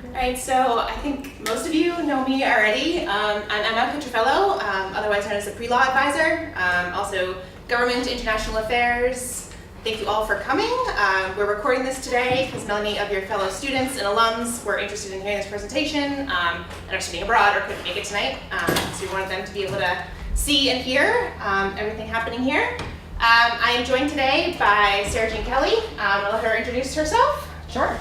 All right, so I think most of you know me already. I'm Emma Cutrofello, otherwise known as the Pre-Law Advisor, also Government International Affairs. Thank you all for coming. We're recording this today because many of your fellow students and alums were interested in hearing this presentation and are studying abroad or couldn't make it tonight. So we wanted them to be able to see and hear everything happening here. I am joined today by Sara Kelly. I'll let her introduce herself. Sure.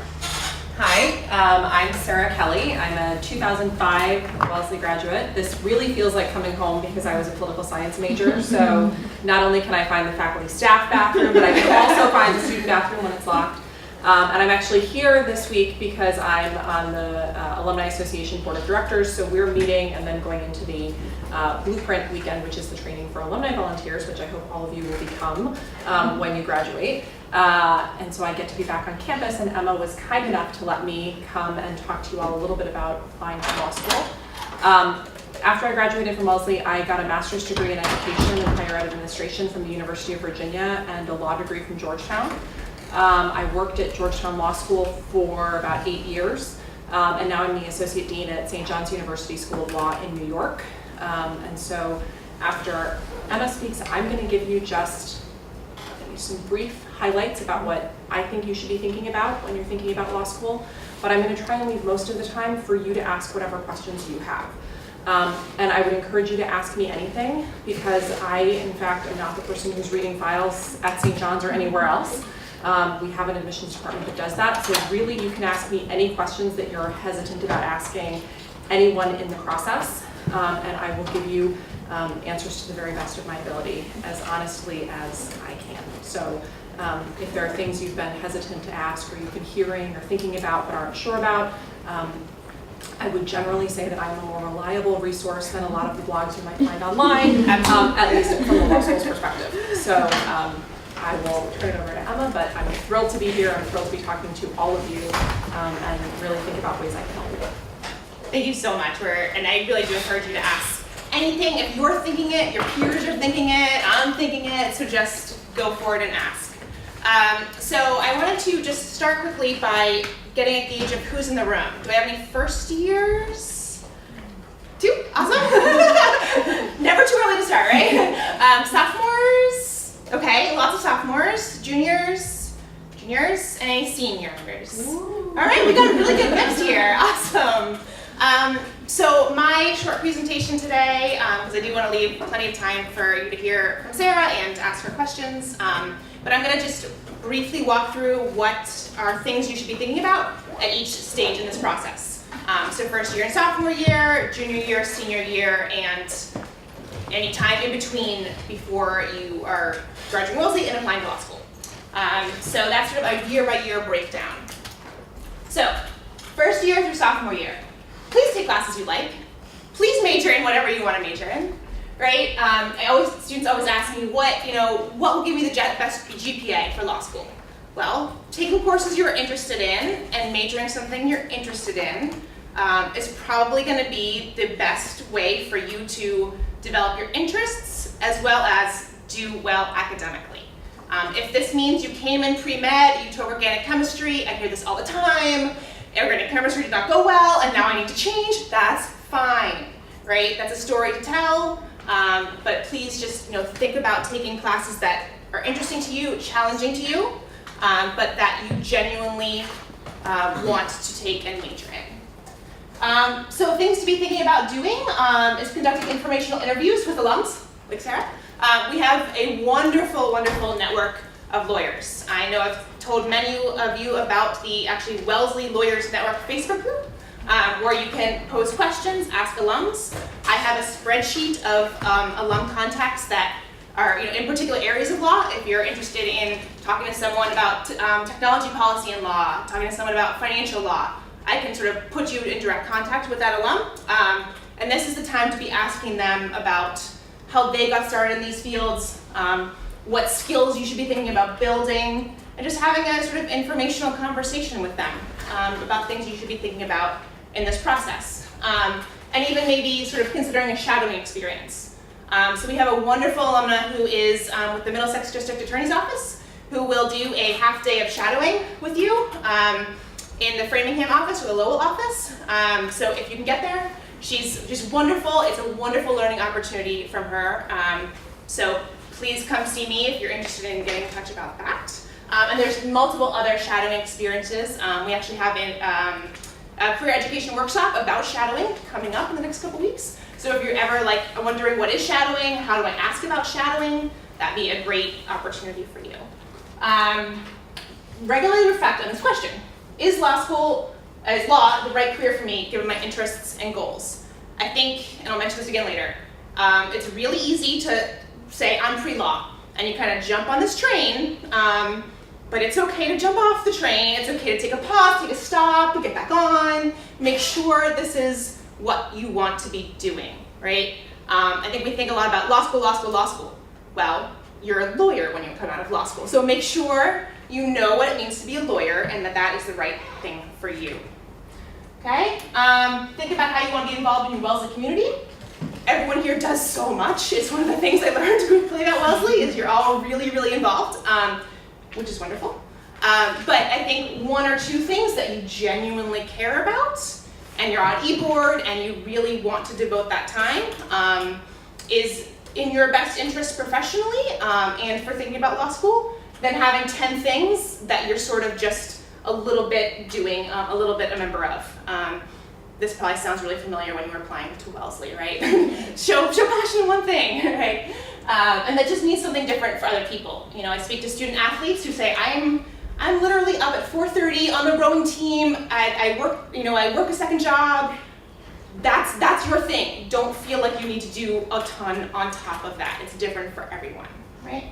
Hi, I'm Sara Kelly. I'm a 2005 Wellesley graduate. This really feels like coming home because I was a political science major, so not only can I find the faculty staff bathroom, but I can also find the student bathroom when it's locked. And I'm actually here this week because I'm on the Alumni Association Board of Directors, so we're meeting and then going into the Blueprint Weekend, which is the training for alumni volunteers, which I hope all of you will become when you graduate. And so I get to be back on campus, and Emma was kind enough to let me come and talk to you all a little bit about applying to law school. After I graduated from Wellesley, I got a master's degree in education and higher ed administration from the University of Virginia and a law degree from Georgetown. I worked at Georgetown Law School for about 8 years, and now I'm the Associate Dean at St. John's University School of Law in New York. And so after Emma speaks, I'm going to give you just some brief highlights about what I think you should be thinking about when you're thinking about law school, but I'm going to try and leave most of the time for you to ask whatever questions you have. And I would encourage you to ask me anything, because I, in fact, am not the person who's reading files at St. John's or anywhere else. We have an admissions department that does that, so really you can ask me any questions that you're hesitant about asking anyone in the process, and I will give you answers to the very best of my ability, as honestly as I can. So if there are things you've been hesitant to ask, or you've been hearing or thinking about but aren't sure about, I would generally say that I'm a more reliable resource than a lot of the blogs you might find online, at least from the law school's perspective. So I will turn it over to Emma, but I'm thrilled to be here. I'm thrilled to be talking to all of you and really think about ways I can help you. Thank you so much. And I really do encourage you to ask anything. If you're thinking it, your peers are thinking it, I'm thinking it, so just go for it and ask. So I wanted to just start quickly by getting a gauge of who's in the room. Do I have any first years? 2? Awesome. Never too early to start, right? Sophomores? Okay, lots of sophomores. Juniors, and any seniors. Ooh. All right, we got a really good mix here. Awesome. So my short presentation today, because I do want to leave plenty of time for you to hear from Sara and ask her questions, but I'm going to just briefly walk through what are things you should be thinking about at each stage in this process. So first year and sophomore year, junior year, senior year, and any time in between before you are graduating Wellesley and applying to law school. So that's sort of a year-by-year breakdown. So first year through sophomore year. Please take classes you like. Please major in whatever you want to major in, right? Students always ask me, what will give me the best GPA for law school? Well, taking courses you're interested in and majoring in something you're interested in is probably going to be the best way for you to develop your interests as well as do well academically. If this means you came in pre-med, you took organic chemistry, I hear this all the time, organic chemistry did not go well, and now I need to change, that's fine, right? That's a story to tell, but please just think about taking classes that are interesting to you, challenging to you, but that you genuinely want to take and major in. So things to be thinking about doing is conducting informational interviews with alums, like Sara. We have a wonderful, wonderful network of lawyers. I know I've told many of you about the Wellesley Lawyers Network Facebook group, where you can pose questions, ask alums. I have a spreadsheet of alum contacts that are in particular areas of law. If you're interested in talking to someone about technology policy and law, talking to someone about financial law, I can sort of put you in direct contact with that alum. And this is the time to be asking them about how they got started in these fields, what skills you should be thinking about building, and just having a sort of informational conversation with them about things you should be thinking about in this process. And even maybe sort of considering a shadowing experience. So we have a wonderful alumna who is with the Middlesex District Attorney's Office, who will do a half day of shadowing with you in the Framingham office or the Lowell office. So if you can get there, she's just wonderful. It's a wonderful learning opportunity from her. So please come see me if you're interested in getting in touch about that. And there's multiple other shadowing experiences. We actually have a career education workshop about shadowing coming up in the next couple weeks. So if you're ever like wondering what is shadowing, how do I ask about shadowing, that'd be a great opportunity for you. Regularly reflect on this question. Is law the right career for me given my interests and goals? I think, and I'll mention this again later, it's really easy to say I'm pre-law and you kind of jump on this train, but it's okay to jump off the train. It's okay to take a pause, take a stop, get back on, make sure this is what you want to be doing, right? I think we think a lot about law school, law school, law school. Well, you're a lawyer when you come out of law school, so make sure you know what it means to be a lawyer and that that is the right thing for you. Okay? Think about how you want to be involved in your Wellesley community. Everyone here does so much. It's one of the things I learned when playing at Wellesley is you're all really, really involved, which is wonderful. But I think one or two things that you genuinely care about and you're on e-board and you really want to devote that time is in your best interest professionally and for thinking about law school, than having 10 things that you're sort of just a little bit doing, a little bit a member of. This probably sounds really familiar when you're applying to Wellesley, right? show passion in one thing, right? And that just means something different for other people. You know, I speak to student athletes who say, I'm literally up at 4:30 on the rowing team. I work a second job. That's your thing. Don't feel like you need to do a ton on top of that. It's different for everyone, right?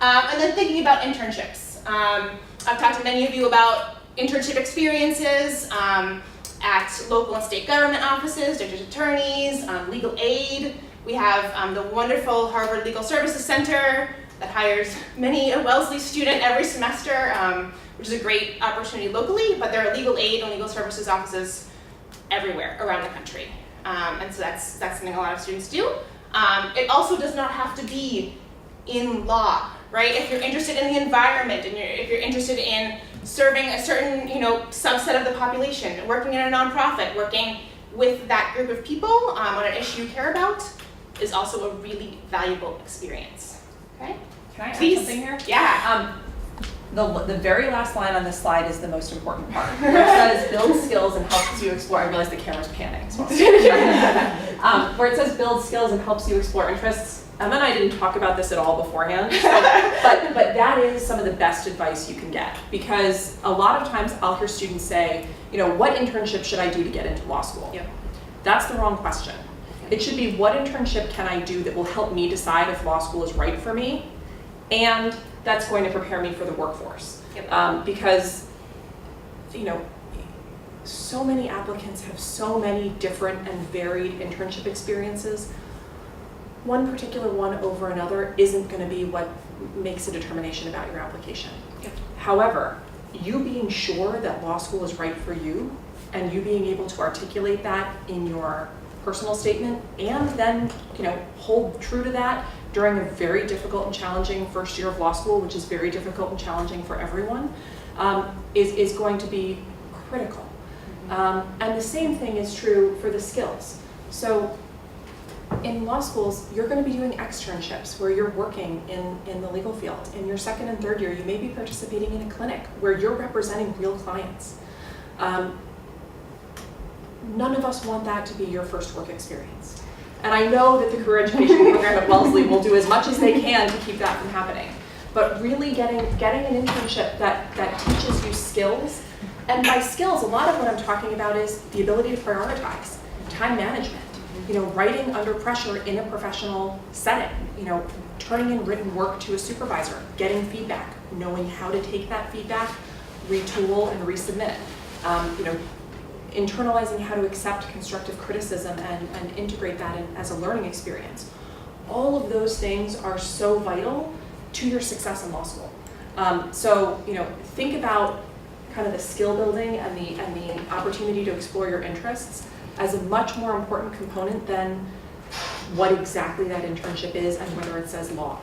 And then thinking about internships. I've talked to many of you about internship experiences at local and state government offices, district attorneys, legal aid. We have the wonderful Harvard Legal Services Center that hires many a Wellesley student every semester, which is a great opportunity locally, but there are legal aid and legal services offices everywhere around the country. And so that's something a lot of students do. It also does not have to be in law, right? If you're interested in the environment and if you're interested in serving a certain subset of the population, working in a nonprofit, working with that group of people on an issue you care about is also a really valuable experience. Okay? Can I Please. add something here? Yeah. The very last line on this slide is the most important part, where it says build skills and helps you explore. I realize the camera's panning, so where it says build skills and helps you explore interests. Emma and I didn't talk about this at all beforehand, but that is some of the best advice you can get, because a lot of times I'll hear students say, what internship should I do to get into law school? Yep. That's the wrong question. It should be, what internship can I do that will help me decide if law school is right for me, and that's going to prepare me for the workforce. Yep. Because, so many applicants have so many different and varied internship experiences. One particular one over another isn't going to be what makes a determination about your application. Yep. However, you being sure that law school is right for you and you being able to articulate that in your personal statement and then hold true to that during a very difficult and challenging first year of law school, which is very difficult and challenging for everyone, is going to be critical. And the same thing is true for the skills. So in law schools, you're going to be doing externships where you're working in the legal field. In your second and third year, you may be participating in a clinic where you're representing real clients. None of us want that to be your first work experience. And I know that the career education program at Wellesley will do as much as they can to keep that from happening. But really getting an internship that teaches you skills, and by skills, a lot of what I'm talking about is the ability to prioritize, time management, writing under pressure in a professional setting, turning in written work to a supervisor, getting feedback, knowing how to take that feedback, retool and resubmit, internalizing how to accept constructive criticism and integrate that as a learning experience. All of those things are so vital to your success in law school. So think about kind of the skill building and the opportunity to explore your interests as a much more important component than what exactly that internship is and whether it says law.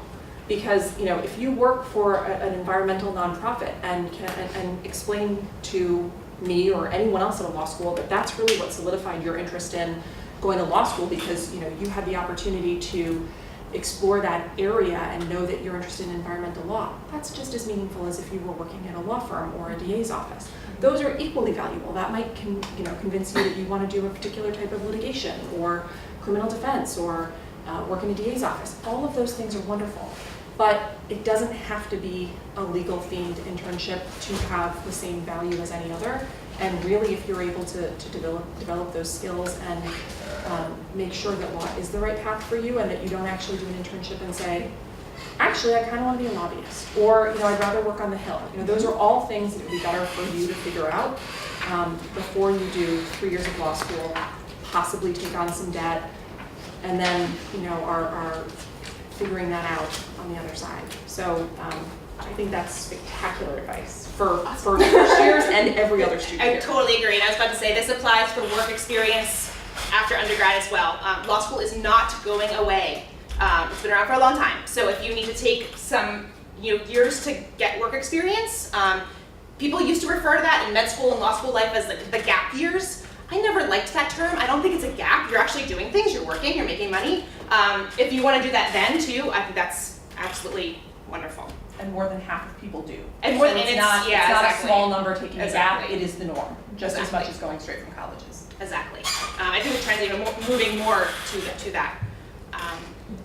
Because if you work for an environmental nonprofit and explain to me or anyone else at a law school, but that's really what solidified your interest in going to law school, because you had the opportunity to explore that area and know that you're interested in environmental law. That's just as meaningful as if you were working at a law firm or a DA's office. Those are equally valuable. That might convince you that you want to do a particular type of litigation or criminal defense or work in a DA's office. All of those things are wonderful, but it doesn't have to be a legal themed internship to have the same value as any other. And really, if you're able to develop those skills and make sure that law is the right path for you, and that you don't actually do an internship and say, actually, I kind of want to be a lobbyist, or I'd rather work on the Hill. Those are all things that would be better for you to figure out before you do 3 years of law school, possibly take on some debt, and then are figuring that out on the other side. So I think that's spectacular advice for first years and every other student I here. totally agree. And I was about to say, this applies for work experience after undergrad as well. Law school is not going away. It's been around for a long time. So if you need to take some years to get work experience, people used to refer to that in med school and law school life as the gap years. I never liked that term. I don't think it's a gap. You're actually doing things, you're working, you're making money. If you want to do that then too, I think that's absolutely wonderful. And more than half of people do. And more than it's not exactly. a small number taking a gap, Exactly. it is the norm, just as Exactly. much as going straight from colleges. Exactly. I think the trend's even moving more to that.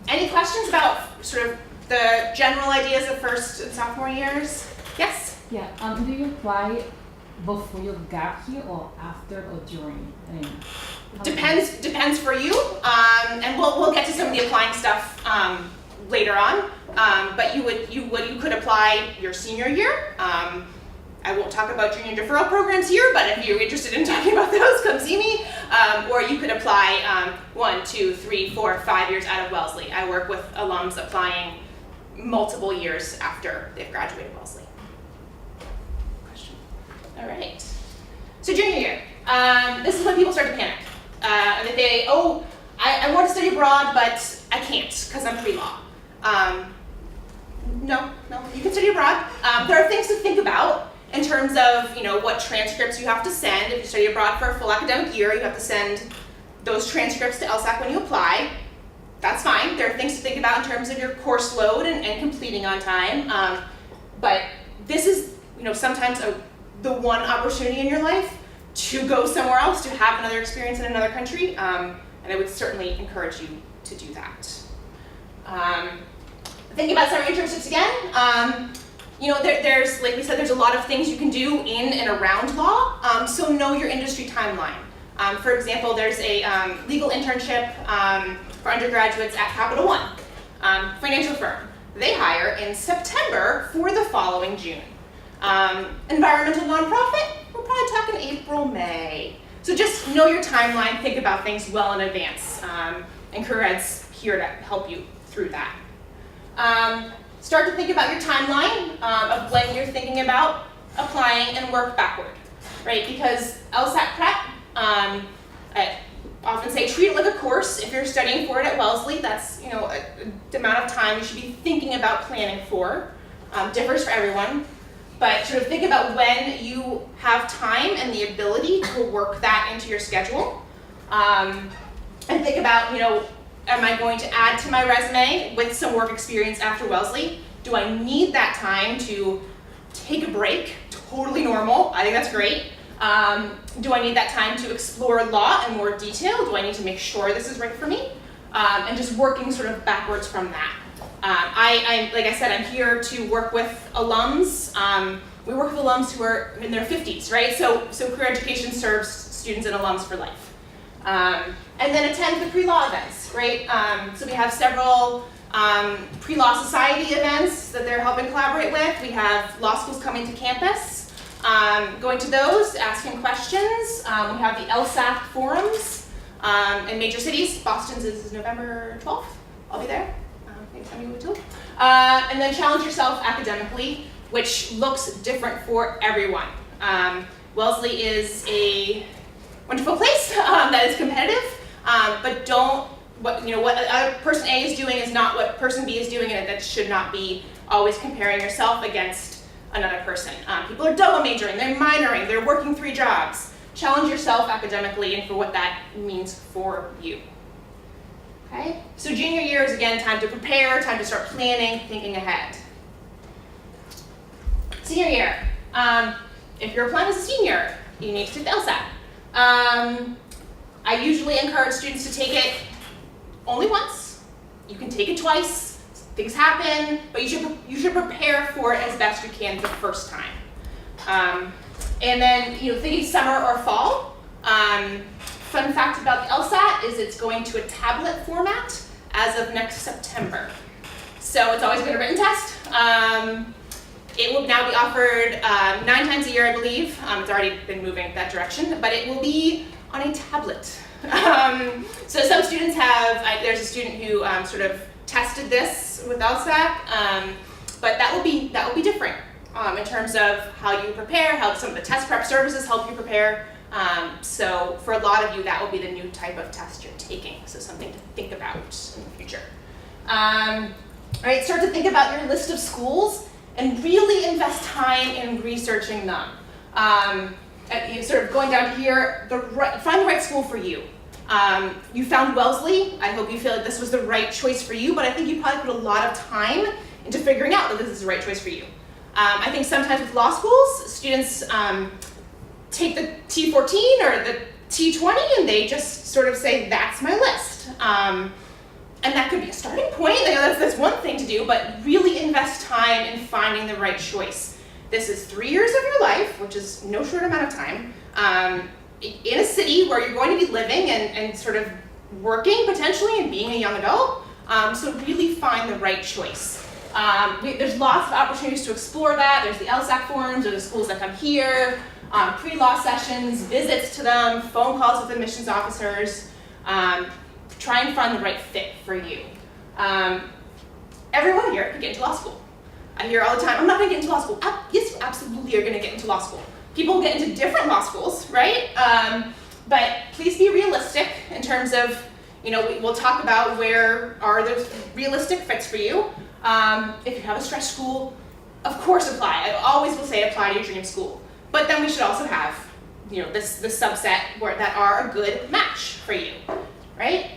Any questions about sort of the general ideas of first and sophomore years? Yes? Yeah, do you apply before your gap year or after or during? I mean, how Depends for you. And we'll get to some of the applying stuff later on. But you could apply your senior year. I won't talk about junior deferral programs here, but if you're interested in talking about those, come see me. Or you could apply 1, 2, 3, 4, 5 years out of Wellesley. I work with alums applying multiple years after they've graduated Wellesley. Question? All right. So junior year. This is when people start to panic. And they say, oh, I want to study abroad, but I can't because I'm pre-law. No, you can study abroad. There are things to think about in terms of, what transcripts you have to send. If you study abroad for a full academic year, you have to send those transcripts to Lsat when you apply. That's fine. There are things to think about in terms of your course load and completing on time. But this is, sometimes the one opportunity in your life to go somewhere else, to have another experience in another country. And I would certainly encourage you to do that. Thinking about summer internships again, there's, like we said, there's a lot of things you can do in and around law, so know your industry timeline. For example, there's a legal internship for undergraduates at Capital One, financial firm. They hire in September for the following June. Environmental nonprofit, we're probably talking April, May. So just know your timeline, think about things well in advance, and CareerEd's here to help you through that. Start to think about your timeline of when you're thinking about applying and work backward, right? Because LSAT prep, I often say treat it like a course. If you're studying for it at Wellesley, that's the amount of time you should be thinking about planning for. Differs for everyone, but sort of think about when you have time and the ability to work that into your schedule, and think about am I going to add to my resume with some work experience after Wellesley? Do I need that time to take a break? Totally normal. I think that's great. Do I need that time to explore law in more detail? Do I need to make sure this is right for me? And just working sort of backwards from that. Like I said, I'm here to work with alums. We work with alums who are in their 50s, right? So career education serves students and alums for life. And then attend the pre-law events, right? So we have several pre-law society events that they're helping collaborate with. We have law schools coming to campus, going to those, asking questions. We have the LSAT forums in major cities. Boston's is November 12th. I'll be there. Maybe some of you will too. And then challenge yourself academically, which looks different for everyone. Wellesley is a wonderful place that is competitive, but what other person A is doing is not what person B is doing, and that should not be always comparing yourself against another person. People are double majoring, they're minoring, they're working 3 jobs. Challenge yourself academically and for what that means for you. Okay? So junior year is again time to prepare, time to start planning, thinking ahead. Senior year. If you're applying as a senior, you need to take the Lsat. I usually encourage students to take it only once. You can take it twice. Things happen, but you should prepare for it as best you can the first time. And then thinking summer or fall. Fun fact about the Lsat is it's going to a tablet format as of next September. So it's always been a written test. It will now be offered 9 times a year, I believe. It's already been moving that direction, but it will be on a tablet. So some students have, there's a student who sort of tested this with LSAT, but that will be different in terms of how you prepare, how some of the test prep services help you prepare. So for a lot of you, that will be the new type of test you're taking, so something to think about in the future. All right, start to think about your list of schools and really invest time in researching them. Sort of going down here, find the right school for you. You found Wellesley. I hope you feel like this was the right choice for you, but I think you probably put a lot of time into figuring out that this is the right choice for you. I think sometimes with law schools, students take the T14 or the T20 and they just sort of say, that's my list. And that could be a starting point. I know that's one thing to do, but really invest time in finding the right choice. This is 3 years of your life, which is no short amount of time, in a city where you're going to be living and sort of working potentially and being a young adult. So really find the right choice. There's lots of opportunities to explore that. There's the LSAC forums, or the schools that come here, pre-law sessions, visits to them, phone calls with admissions officers. Try and find the right fit for you. Everyone here can get into law school. I hear all the time, I'm not gonna get into law school. Yes, you absolutely are gonna get into law school. People get into different law schools, right? But please be realistic in terms of, we'll talk about where are the realistic fits for you. If you have a stretch school, of course apply. I always will say apply to your dream school. But then we should also have, this subset that are a good match for you. Right?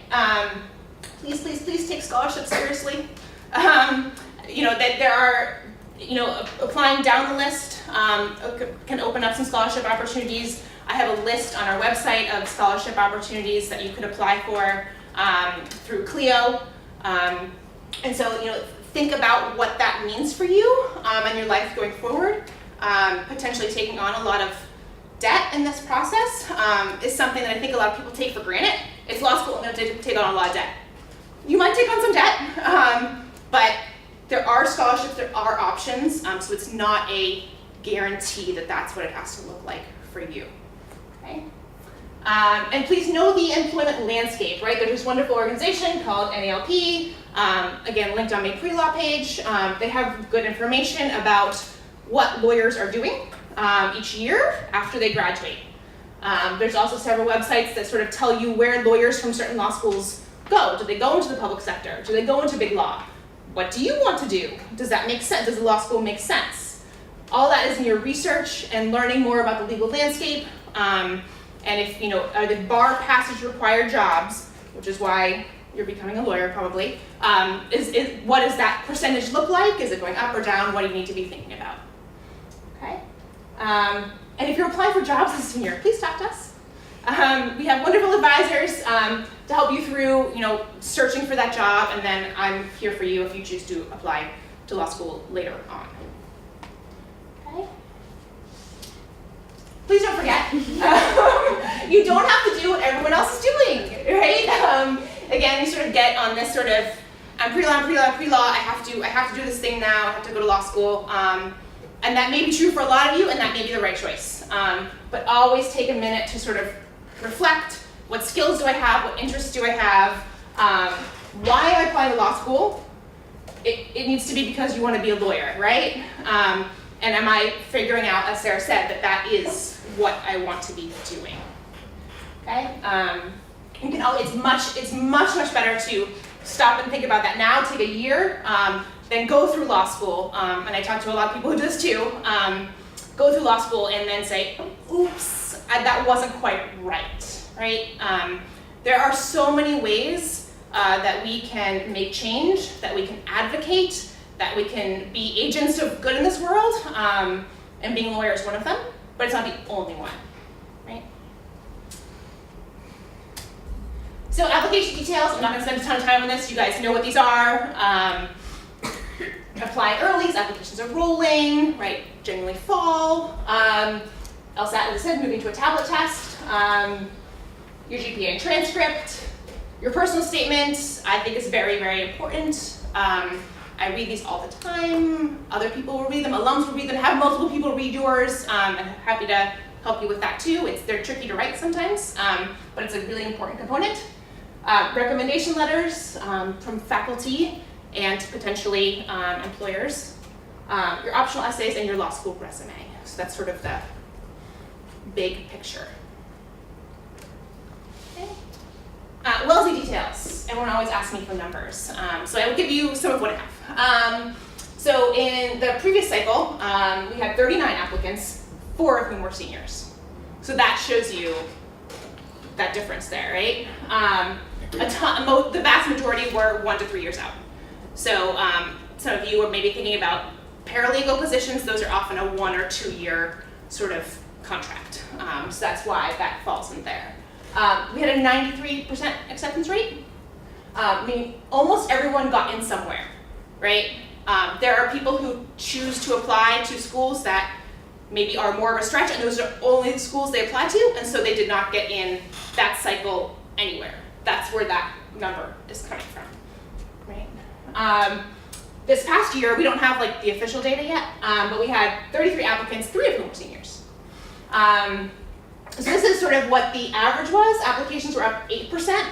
Please, please, please take scholarships seriously. That there are, applying down the list can open up some scholarship opportunities. I have a list on our website of scholarship opportunities that you could apply for through Clio. And so, think about what that means for you and your life going forward. Potentially taking on a lot of debt in this process is something that I think a lot of people take for granted. It's law school and they take on a lot of debt. You might take on some debt, but there are scholarships, there are options, so it's not a guarantee that that's what it has to look like for you. Okay? And please know the employment landscape, right? There's this wonderful organization called NALP, again, linked on my pre-law page. They have good information about what lawyers are doing each year after they graduate. There's also several websites that sort of tell you where lawyers from certain law schools go. Do they go into the public sector? Do they go into big law? What do you want to do? Does that make sense? Does the law school make sense? All that is in your research and learning more about the legal landscape. And if, are the bar passage required jobs, which is why you're becoming a lawyer probably, what does that percentage look like? Is it going up or down? What do you need to be thinking about? Okay. And if you're applying for jobs as a senior, please talk to us. We have wonderful advisors to help you through, searching for that job, and then I'm here for you if you choose to apply to law school later on. Okay. Please don't forget, you don't have to do what everyone else is doing, right? Again, you sort of get on this sort of, I'm pre-law, I have to do this thing now, I have to go to law school. And that may be true for a lot of you, and that may be the right choice. But always take a minute to sort of reflect, what skills do I have, what interests do I have, why I apply to law school. It needs to be because you want to be a lawyer, right? And am I figuring out, as Sarah said, that is what I want to be doing, okay? It's much better to stop and think about that now, take a year, then go through law school, and I talk to a lot of people who do this too, go through law school and then say, oops, that wasn't quite right? There are so many ways that we can make change, that we can advocate, that we can be agents of good in this world, and being a lawyer is one of them, but it's not the only one, right? So application details, I'm not gonna spend a ton of time on this, you guys know what these are. Apply early, so applications are rolling, right, generally fall. Lsat, as I said, moving to a tablet test. Your GPA and transcript. Your personal statement, I think, is very, very important. I read these all the time. Other people will read them, alums will read them, have multiple people read yours. I'm happy to help you with that too. They're tricky to write sometimes, but it's a really important component. Recommendation letters from faculty and potentially employers. Your optional essays and your law school resume. So that's sort of the big picture. Okay. Wellesley details. Everyone always asks me for numbers. So I will give you some of what I have. So in the previous cycle, we had 39 applicants, 4 of whom were seniors. So that shows you that difference there, right? The vast majority were 1 to 3 years out. So some of you are maybe thinking about paralegal positions. Those are often a 1 or 2 year sort of contract. So that's why that falls in there. We had a 93% acceptance rate. Meaning almost everyone got in somewhere, right? There are people who choose to apply to schools that maybe are more of a stretch, and those are only the schools they apply to, and so they did not get in that cycle anywhere. That's where that number is coming from, right? This past year, we don't have like the official data yet, but we had 33 applicants, 3 of whom were seniors. So this is sort of what the average was. Applications were up 8%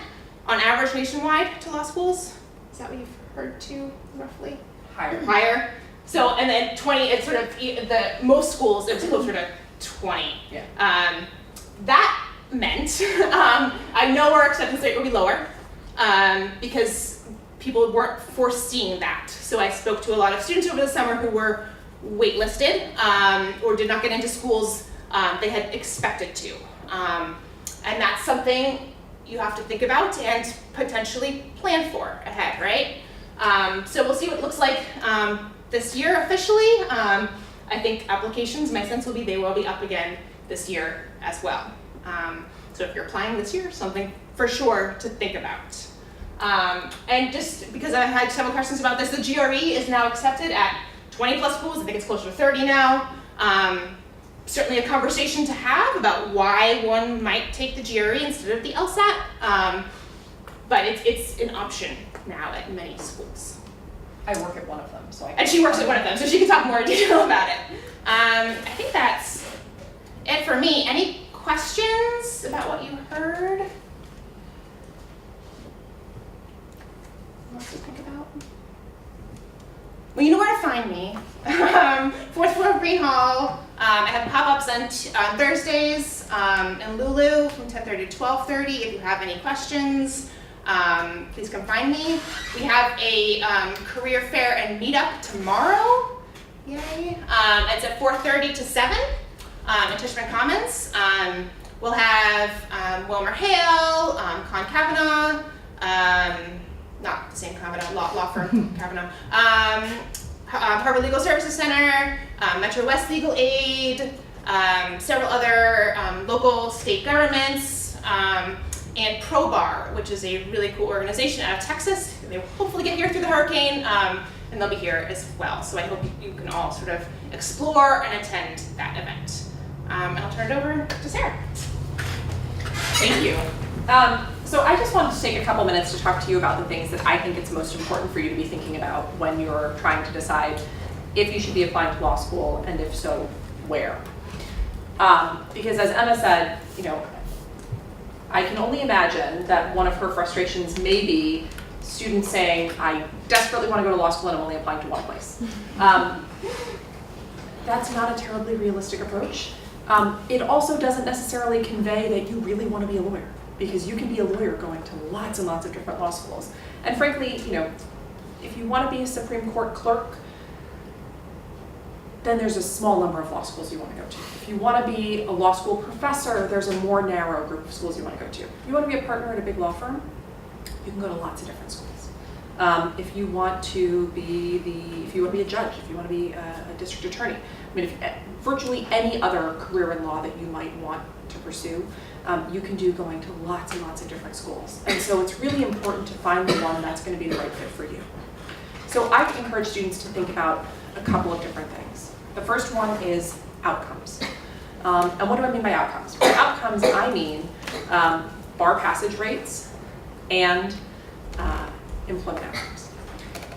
on average nationwide to law schools. Is that what you've heard too, roughly? Higher. So, and then 20, it's sort of most schools, it was closer to 20. Yeah. That meant, I know our acceptance rate will be lower because people weren't foreseeing that. So I spoke to a lot of students over the summer who were waitlisted or did not get into schools they had expected to. And that's something you have to think about and potentially plan for ahead, right? So we'll see what it looks like this year officially. I think applications, my sense will be they will be up again this year as well. So if you're applying this year, something for sure to think about. And just because I had several questions about this, the GRE is now accepted at 20 plus schools. I think it's closer to 30 now. Certainly a conversation to have about why one might take the GRE instead of the LSAT. But it's an option now at many schools. I work at one of them, so And she works at one of them, so she can talk more in detail about it. I think that's it for me. Any questions about what you heard? What to think about? Well, you know where to find me. 4th floor of Green Hall. I have pop-ups on Thursdays in Lulu from 10:30 to 12:30. If you have any questions, please come find me. We have a career fair and meetup tomorrow. Yay. It's at 4:30 to 7 in Tishman Commons. We'll have Wilmer Hale, Con Kavanaugh, not the same Kavanaugh, law firm Kavanaugh, Harvard Legal Services Center, Metro West Legal Aid, several other local state governments, and ProBar, which is a really cool organization out of Texas. They will hopefully get here through the hurricane, and they'll be here as well. So I hope you can all sort of explore and attend that event. And I'll turn it over to Sarah. Thank you. So I just wanted to take a couple minutes to talk to you about the things that I think it's most important for you to be thinking about when you're trying to decide if you should be applying to law school, and if so, where. Because as Emma said, you know, I can only imagine that one of her frustrations may be students saying, I desperately want to go to law school and I'm only applying to one place. That's not a terribly realistic approach. It also doesn't necessarily convey that you really want to be a lawyer, because you can be a lawyer going to lots and lots of different law schools. And frankly, you know, If you want to be a Supreme Court clerk, then there's a small number of law schools you want to go to. If you want to be a law school professor, there's a more narrow group of schools you want to go to. If you want to be a partner at a big law firm, you can go to lots of different schools. If you want to be a judge, if you want to be a district attorney, I mean, virtually any other career in law that you might want to pursue, you can do going to lots and lots of different schools. And so it's really important to find the one that's going to be the right fit for you. So I encourage students to think about a couple of different things. The first one is outcomes. And what do I mean by outcomes? By outcomes, I mean bar passage rates and employment outcomes.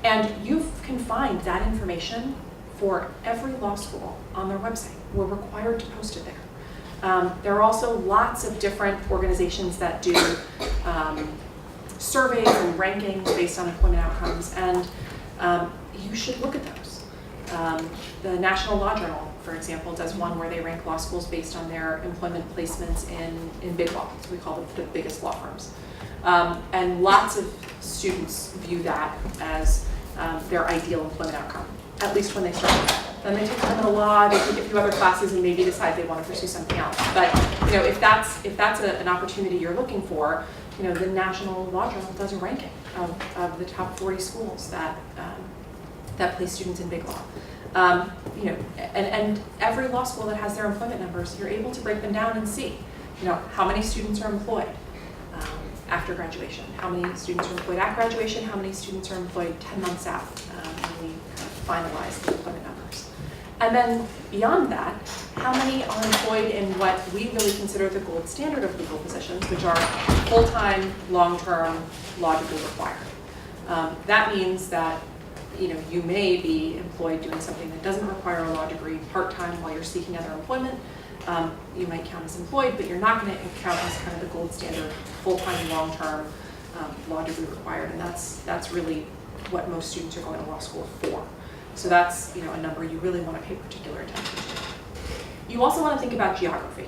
And you can find that information for every law school on their website. We're required to post it there. There are also lots of different organizations that do surveys and rankings based on employment outcomes, and you should look at those. The National Law Journal, for example, does one where they rank law schools based on their employment placements in big law. So we call them the biggest law firms. And lots of students view that as their ideal employment outcome, at least when they start. Then they take criminal law, they take a few other classes, and maybe decide they want to pursue something else. But if that's an opportunity you're looking for, the National Law Journal does a ranking of the top 40 schools that place students in big law. And every law school that has their employment numbers, you're able to break them down and see, how many students are employed after graduation, how many students are employed at graduation, how many students are employed 10 months out, when we kind of finalize the employment numbers. And then beyond that, how many are employed in what we really consider the gold standard of legal positions, which are full-time, long-term, law degree required. That means that you may be employed doing something that doesn't require a law degree part-time while you're seeking other employment. You might count as employed, but you're not going to count as kind of the gold standard full-time, long-term law degree required, and that's really what most students are going to law school for. So that's a number you really want to pay particular attention to. You also want to think about geography.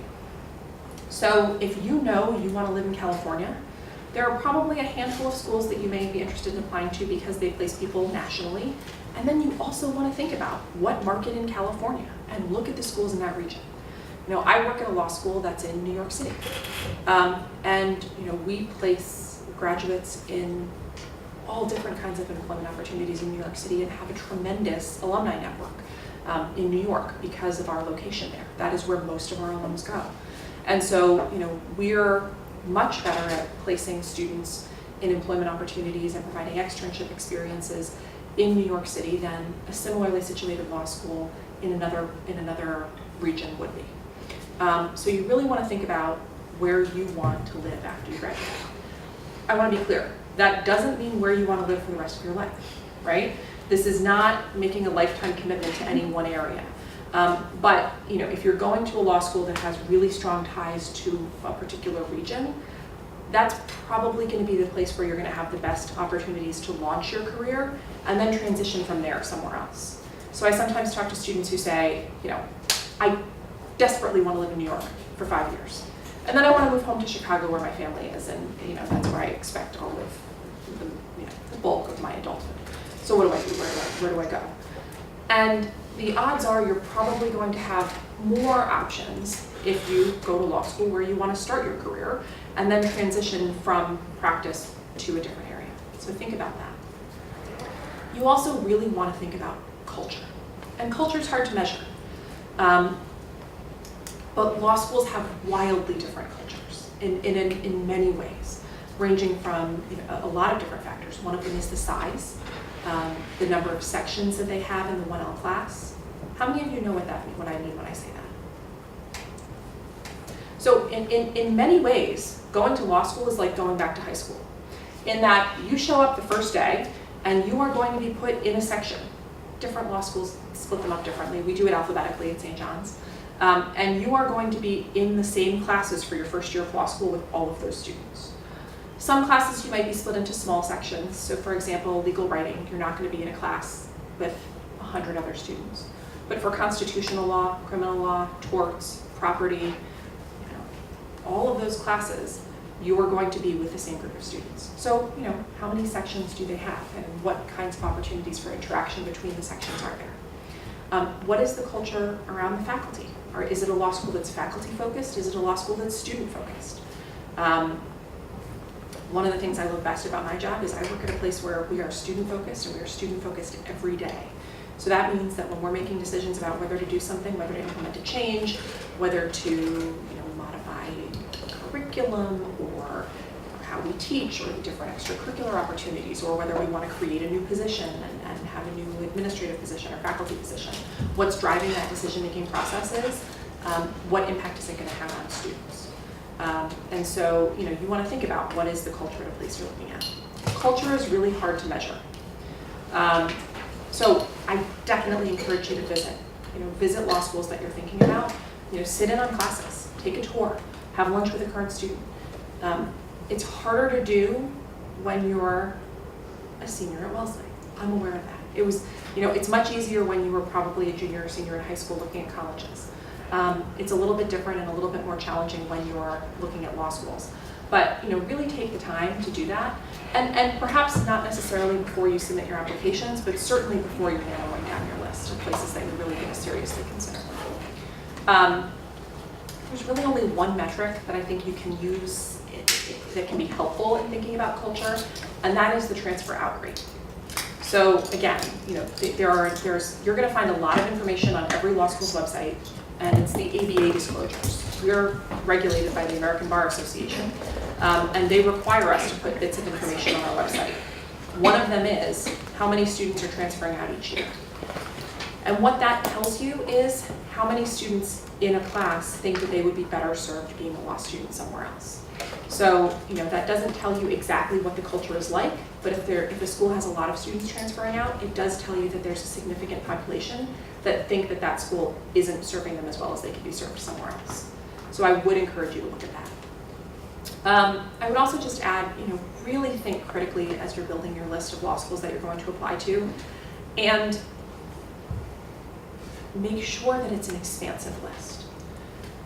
So if you know you want to live in California, there are probably a handful of schools that you may be interested in applying to because they place people nationally. And then you also want to think about what market in California and look at the schools in that region. I work at a law school that's in New York City. And we place graduates in all different kinds of employment opportunities in New York City and have a tremendous alumni network in New York because of our location there. That is where most of our alums go. And so, we're much better at placing students in employment opportunities and providing externship experiences in New York City than a similarly situated law school in another region would be. So you really want to think about where you want to live after you graduate. I want to be clear, that doesn't mean where you want to live for the rest of your life, right? This is not making a lifetime commitment to any one area. But if you're going to a law school that has really strong ties to a particular region, that's probably going to be the place where you're going to have the best opportunities to launch your career and then transition from there somewhere else. So I sometimes talk to students who say, I desperately want to live in New York for 5 years. And then I want to move home to Chicago where my family is, and that's where I expect I'll live the bulk of my adulthood. So what do I do? Where do I go? And the odds are you're probably going to have more options if you go to law school where you want to start your career and then transition from practice to a different area. So think about that. You also really want to think about culture. And culture is hard to measure. But law schools have wildly different cultures in many ways, ranging from a lot of different factors. One of them is the size, the number of sections that they have in the 1L class. How many of you know what I mean when I say that? So in many ways, going to law school is like going back to high school, in that you show up the first day and you are going to be put in a section. Different law schools split them up differently. We do it alphabetically at St. John's. And you are going to be in the same classes for your first year of law school with all of those students. Some classes you might be split into small sections. So for example, legal writing, you're not going to be in a class with 100 other students. But for constitutional law, criminal law, torts, property, all of those classes, you are going to be with the same group of students. So, how many sections do they have, and what kinds of opportunities for interaction between the sections are there? What is the culture around the faculty? Or is it a law school that's faculty focused? Is it a law school that's student focused? One of the things I love best about my job is I work at a place where we are student focused, and we are student focused every day. So that means that when we're making decisions about whether to do something, whether to implement a change, whether to modify curriculum or how we teach or different extracurricular opportunities, or whether we want to create a new position and have a new administrative position or faculty position, what's driving that decision-making process is, what impact is it going to have on students? And so, you want to think about what is the culture at a place you're looking at. Culture is really hard to measure. So I definitely encourage you to visit. Visit law schools that you're thinking about. Sit in on classes, take a tour, have lunch with a current student. It's harder to do when you're a senior at Wellesley. I'm aware of that. It was, it's much easier when you were probably a junior or senior in high school looking at colleges. It's a little bit different and a little bit more challenging when you're looking at law schools. But really take the time to do that, and perhaps not necessarily before you submit your applications, but certainly before you're narrowing down your list of places that you're really going to seriously consider. There's really only one metric that I think you can use that can be helpful in thinking about culture, and that is the transfer out rate. So again, you're going to find a lot of information on every law school's website, and it's the ABA disclosures. We're regulated by the American Bar Association, and they require us to put bits of information on our website. One of them is how many students are transferring out each year. And what that tells you is how many students in a class think that they would be better served being a law student somewhere else. So, that doesn't tell you exactly what the culture is like, but if a school has a lot of students transferring out, it does tell you that there's a significant population that think that that school isn't serving them as well as they could be served somewhere else. So I would encourage you to look at that. I would also just add, really think critically as you're building your list of law schools that you're going to apply to, and make sure that it's an expansive list.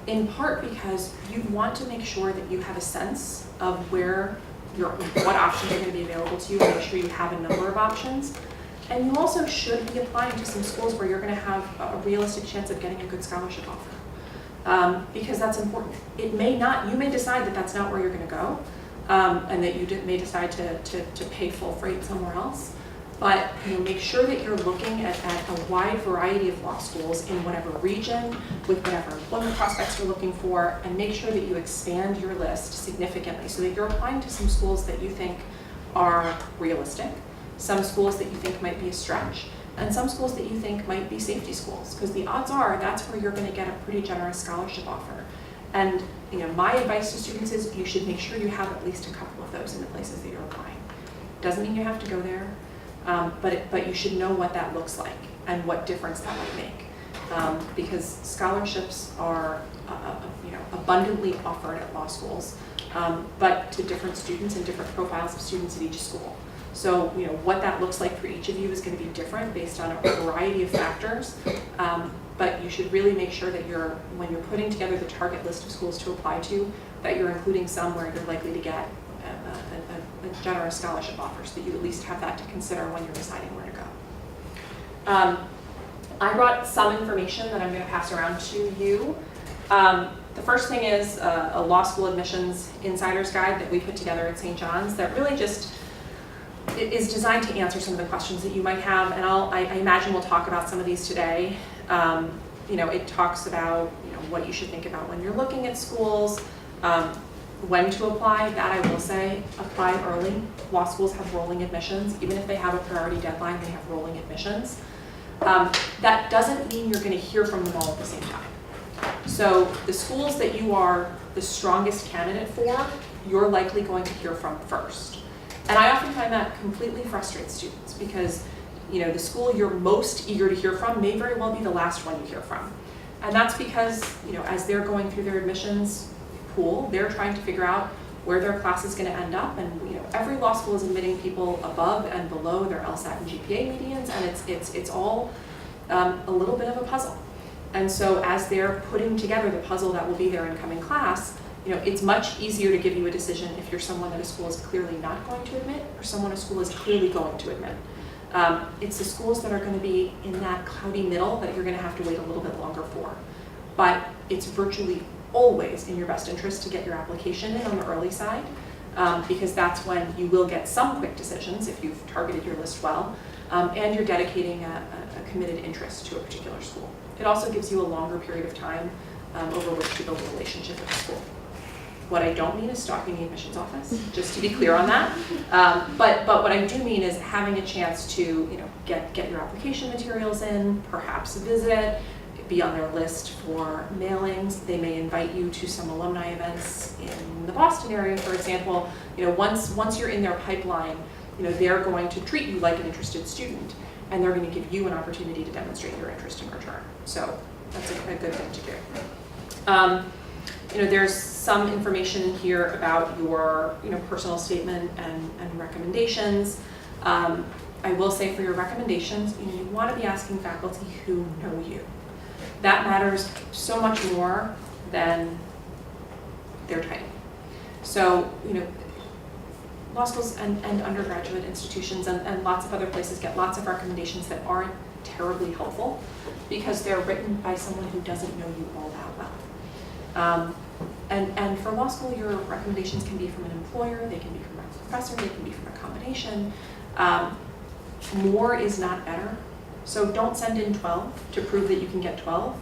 In part because you want to make sure that you have a sense of what options are going to be available to you, and make sure you have a number of options. And you also should be applying to some schools where you're going to have a realistic chance of getting a good scholarship offer. Because that's important. You may decide that that's not where you're going to go, and that you may decide to pay full freight somewhere else. But make sure that you're looking at a wide variety of law schools in whatever region, with whatever employment prospects you're looking for, and make sure that you expand your list significantly so that you're applying to some schools that you think are realistic, some schools that you think might be a stretch, and some schools that you think might be safety schools, because the odds are that's where you're going to get a pretty generous scholarship offer. And my advice to students is you should make sure you have at least a couple of those in the places that you're applying. Doesn't mean you have to go there, but you should know what that looks like and what difference that might make. Because scholarships are abundantly offered at law schools, but to different students and different profiles of students at each school. So what that looks like for each of you is going to be different based on a variety of factors, but you should really make sure that when you're putting together the target list of schools to apply to, that you're including some where you're likely to get a generous scholarship offer, so that you at least have that to consider when you're deciding where to go. I brought some information that I'm going to pass around to you. The first thing is a law school admissions insider's guide that we put together at St. John's that really just is designed to answer some of the questions that you might have, and I imagine we'll talk about some of these today. It talks about what you should think about when you're looking at schools, when to apply. That I will say, apply early. Law schools have rolling admissions. Even if they have a priority deadline, they have rolling admissions. That doesn't mean you're going to hear from them all at the same time. So the schools that you are the strongest candidate for, you're likely going to hear from first. And I often find that completely frustrates students, because the school you're most eager to hear from may very well be the last one you hear from. And that's because as they're going through their admissions pool, they're trying to figure out where their class is going to end up, and every law school is admitting people above and below their Lsat and GPA medians, and it's all a little bit of a puzzle. And so as they're putting together the puzzle that will be their incoming class, It's much easier to give you a decision if you're someone that a school is clearly not going to admit or someone a school is clearly going to admit. It's the schools that are going to be in that cloudy middle that you're going to have to wait a little bit longer for. But it's virtually always in your best interest to get your application in on the early side, because that's when you will get some quick decisions if you've targeted your list well, and you're dedicating a committed interest to a particular school. It also gives you a longer period of time over which to build a relationship with the school. What I don't mean is stalking the admissions office, just to be clear on that. But what I do mean is having a chance to get your application materials in, perhaps visit, be on their list for mailings. They may invite you to some alumni events in the Boston area, for example. Once you're in their pipeline, they're going to treat you like an interested student, and they're going to give you an opportunity to demonstrate your interest in return. So that's a good thing to do. There's some information in here about your personal statement and recommendations. I will say for your recommendations, you want to be asking faculty who know you. That matters so much more than their title. So, law schools and undergraduate institutions and lots of other places get lots of recommendations that aren't terribly helpful because they're written by someone who doesn't know you all that well. And for law school, your recommendations can be from an employer, they can be from a professor, they can be from a combination. More is not better. So don't send in 12 to prove that you can get 12.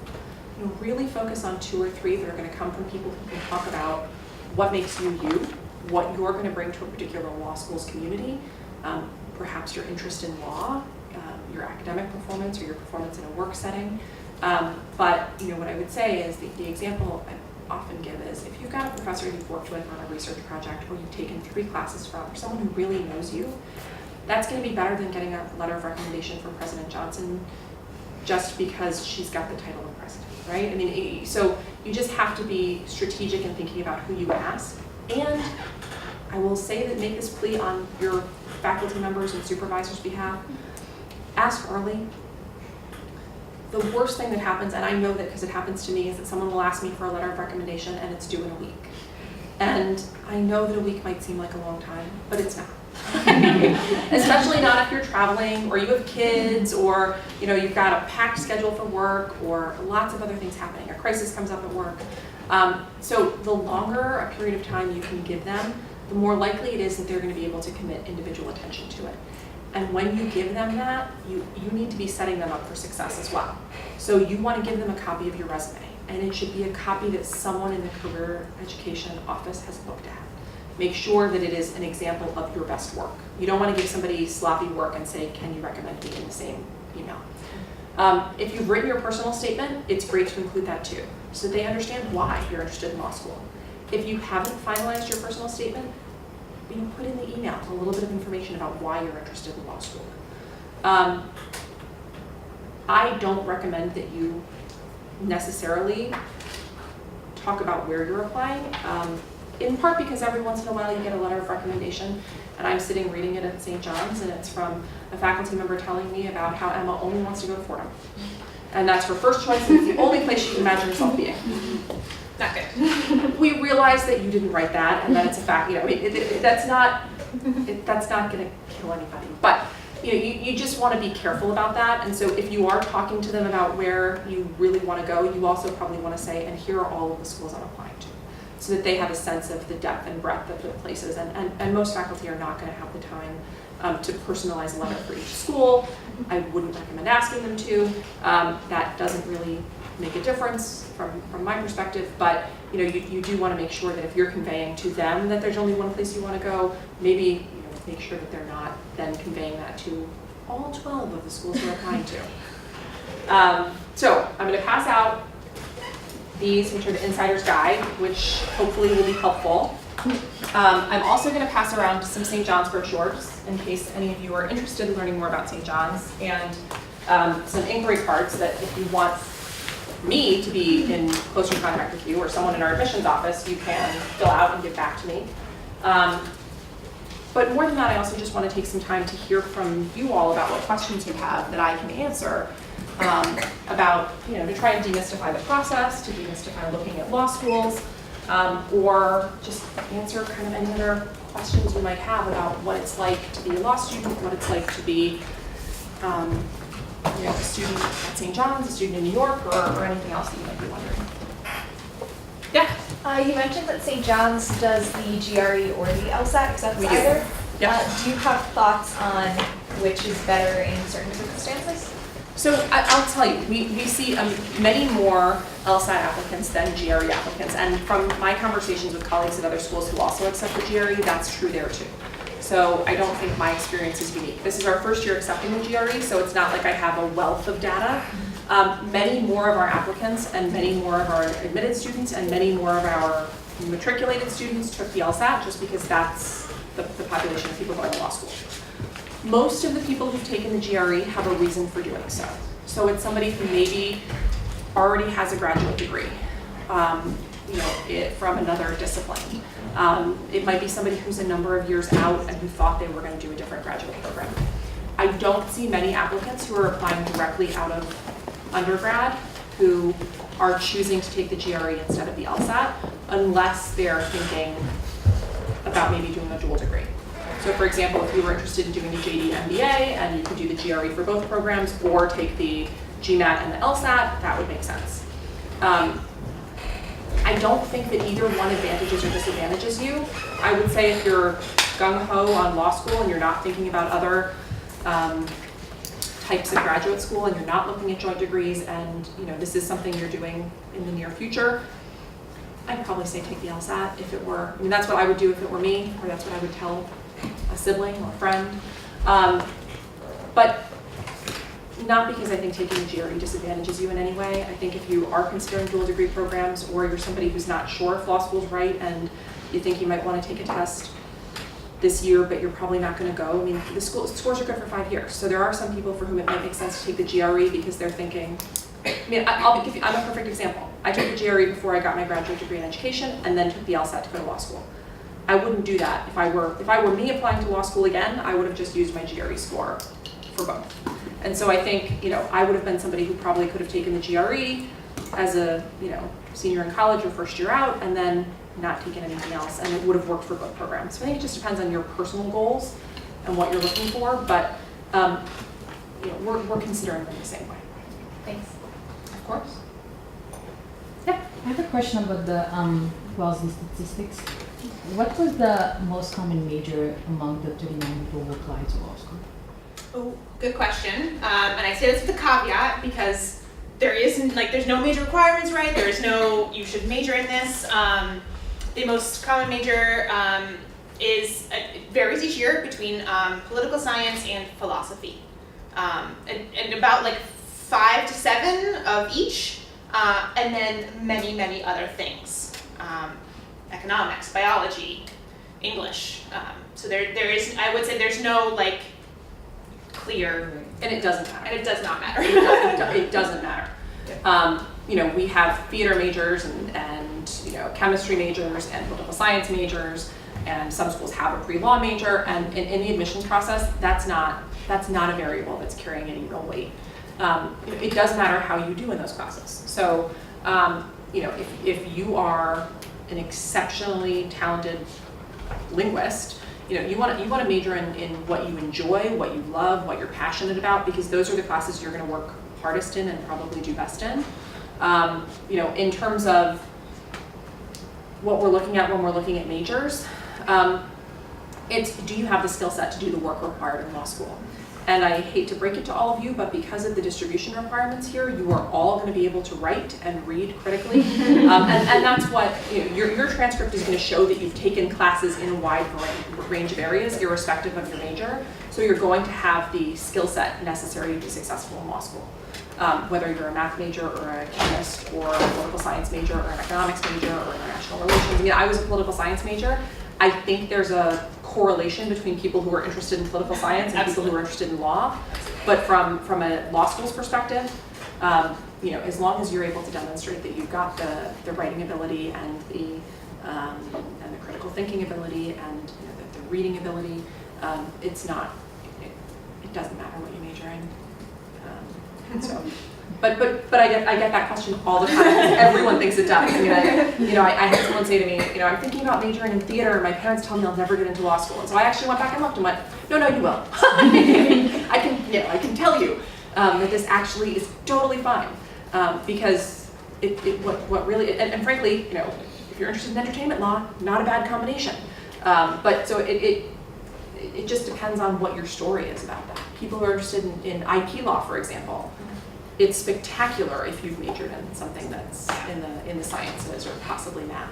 Really focus on 2 or 3 that are going to come from people who can talk about what makes you you, what you're going to bring to a particular law school's community, perhaps your interest in law, your academic performance or your performance in a work setting. But what I would say is the example I often give is if you've got a professor you've worked with on a research project or you've taken 3 classes from, or someone who really knows you, that's going to be better than getting a letter of recommendation from President Johnson just because she's got the title of president, right? So you just have to be strategic in thinking about who you ask. And I will say that make this plea on your faculty members and supervisors' behalf. Ask early. The worst thing that happens, and I know that because it happens to me, is that someone will ask me for a letter of recommendation and it's due in a week. And I know that a week might seem like a long time, but it's not. Especially not if you're traveling or you have kids or you've got a packed schedule for work or lots of other things happening. A crisis comes up at work. So the longer a period of time you can give them, the more likely it is that they're going to be able to commit individual attention to it. And when you give them that, you need to be setting them up for success as well. So you want to give them a copy of your resume, and it should be a copy that someone in the career education office has looked at. Make sure that it is an example of your best work. You don't want to give somebody sloppy work and say, can you recommend me in the same email? If you've written your personal statement, it's great to include that too, so that they understand why you're interested in law school. If you haven't finalized your personal statement, put in the email a little bit of information about why you're interested in law school. I don't recommend that you necessarily talk about where you're applying, in part because every once in a while you get a letter of recommendation, and I'm sitting reading it at St. John's, and it's from a faculty member telling me about how Emma only wants to go to Fordham. And that's her first choice, and it's the only place she can imagine herself being. Not good. We realize that you didn't write that, and that it's a fact. That's not going to kill anybody. But you just want to be careful about that. And so if you are talking to them about where you really want to go, you also probably want to say, and here are all of the schools I'm applying to, so that they have a sense of the depth and breadth of the places. And most faculty are not going to have the time to personalize a letter for each school. I wouldn't recommend asking them to. That doesn't really make a difference from my perspective, but you do want to make sure that if you're conveying to them that there's only one place you want to go, maybe make sure that they're not then conveying that to all 12 of the schools you're applying to. So I'm going to pass out these, which are the Insider's Guide, which hopefully will be helpful. I'm also going to pass around some St. John's brochures in case any of you are interested in learning more about St. John's, and some inquiry cards that if you want me to be in closer contact with you or someone in our admissions office, you can fill out and give back to me. But more than that, I also just want to take some time to hear from you all about what questions you have that I can answer about, to try and demystify the process, to demystify looking at law schools. or just answer kind of any other questions you might have about what it's like to be a law student, what it's like to be a student at St. John's, a student in New York, or anything else that you might be wondering. Yeah? You mentioned that St. John's does the GRE or the Lsat, accepts We do. either. Yeah. Do you have thoughts on which is better in certain circumstances? So I'll tell you, we see many more Lsat applicants than GRE applicants, and from my conversations with colleagues at other schools who also accept the GRE, that's true there too. So I don't think my experience is unique. This is our first year accepting the GRE, so it's not like I have a wealth of data. Many more of our applicants and many more of our admitted students and many more of our matriculated students took the Lsat just because that's the population of people going to law school. Most of the people who've taken the GRE have a reason for doing so. So it's somebody who maybe already has a graduate degree, from another discipline. It might be somebody who's a number of years out and who thought they were going to do a different graduate program. I don't see many applicants who are applying directly out of undergrad who are choosing to take the GRE instead of the Lsat unless they're thinking about maybe doing a dual degree. So for example, if you were interested in doing a JD MBA and you could do the GRE for both programs or take the GMAT and the Lsat, that would make sense. I don't think that either one advantages or disadvantages you. I would say if you're gung-ho on law school and you're not thinking about other types of graduate school and you're not looking at joint degrees and this is something you're doing in the near future, I'd probably say take the Lsat if it were, that's what I would do if it were me, or that's what I would tell a sibling or a friend. But not because I think taking the GRE disadvantages you in any way. I think if you are considering dual degree programs or you're somebody who's not sure if law school's right and you think you might want to take a test this year, but you're probably not going to go. The scores are good for 5 years. So there are some people for whom it might make sense to take the GRE because they're thinking, I'm a perfect example. I took the GRE before I got my graduate degree in education and then took the Lsat to go to law school. I wouldn't do that. If I were me applying to law school again, I would have just used my GRE score for both. And so I think, I would have been somebody who probably could have taken the GRE as a, senior in college or first year out and then not taken anything else, and it would have worked for both programs. So I think it just depends on your personal goals and what you're looking for, but we're considering them the same way. Thanks. Of course. Yeah, I have a question about the Wellesley statistics. What was the most common major among the 39 people who applied to law school? Oh, good question. And I say this with a caveat because there's no major requirements, right? There is no, you should major in this. The most common major it varies each year between political science and philosophy. And about 5 to 7 of each, and then many, many other things. Economics, biology, English. So there is, I would say there's no clear. And it doesn't matter. And it does not matter. It doesn't matter. We have theater majors and chemistry majors and political science majors, and some schools have a pre-law major, and in the admissions process, that's not a variable that's carrying any real weight. It does matter how you do in those classes. So, if you are an exceptionally talented linguist, you want to major in what you enjoy, what you love, what you're passionate about, because those are the classes you're going to work hardest in and probably do best in. In terms of what we're looking at when we're looking at majors, it's do you have the skill set to do the work required in law school? And I hate to break it to all of you, but because of the distribution requirements here, you are all going to be able to write and read critically. And that's what, your transcript is going to show that you've taken classes in a wide range of areas, irrespective of your major. So you're going to have the skill set necessary to be successful in law school. Whether you're a math major or a chemist or a political science major or an economics major or international relations. I was a political science major. I think there's a correlation between people who are interested in political science and people who are interested in law. But from a law school's perspective, as long as you're able to demonstrate that you've got the writing ability and the critical thinking ability and the reading ability, it doesn't matter what you major in. So But I get that question all the time. Everyone thinks it does. I mean, I had someone say to me, I'm thinking about majoring in theater, and my parents tell me I'll never get into law school. And so I actually went back and looked and went, no, you will. I can tell you that this actually is totally fine because what really and frankly, if you're interested in entertainment law, not a bad combination. But so it just depends on what your story is about that. People who are interested in IP law, for example, it's spectacular if you've majored in something that's in the sciences or possibly math.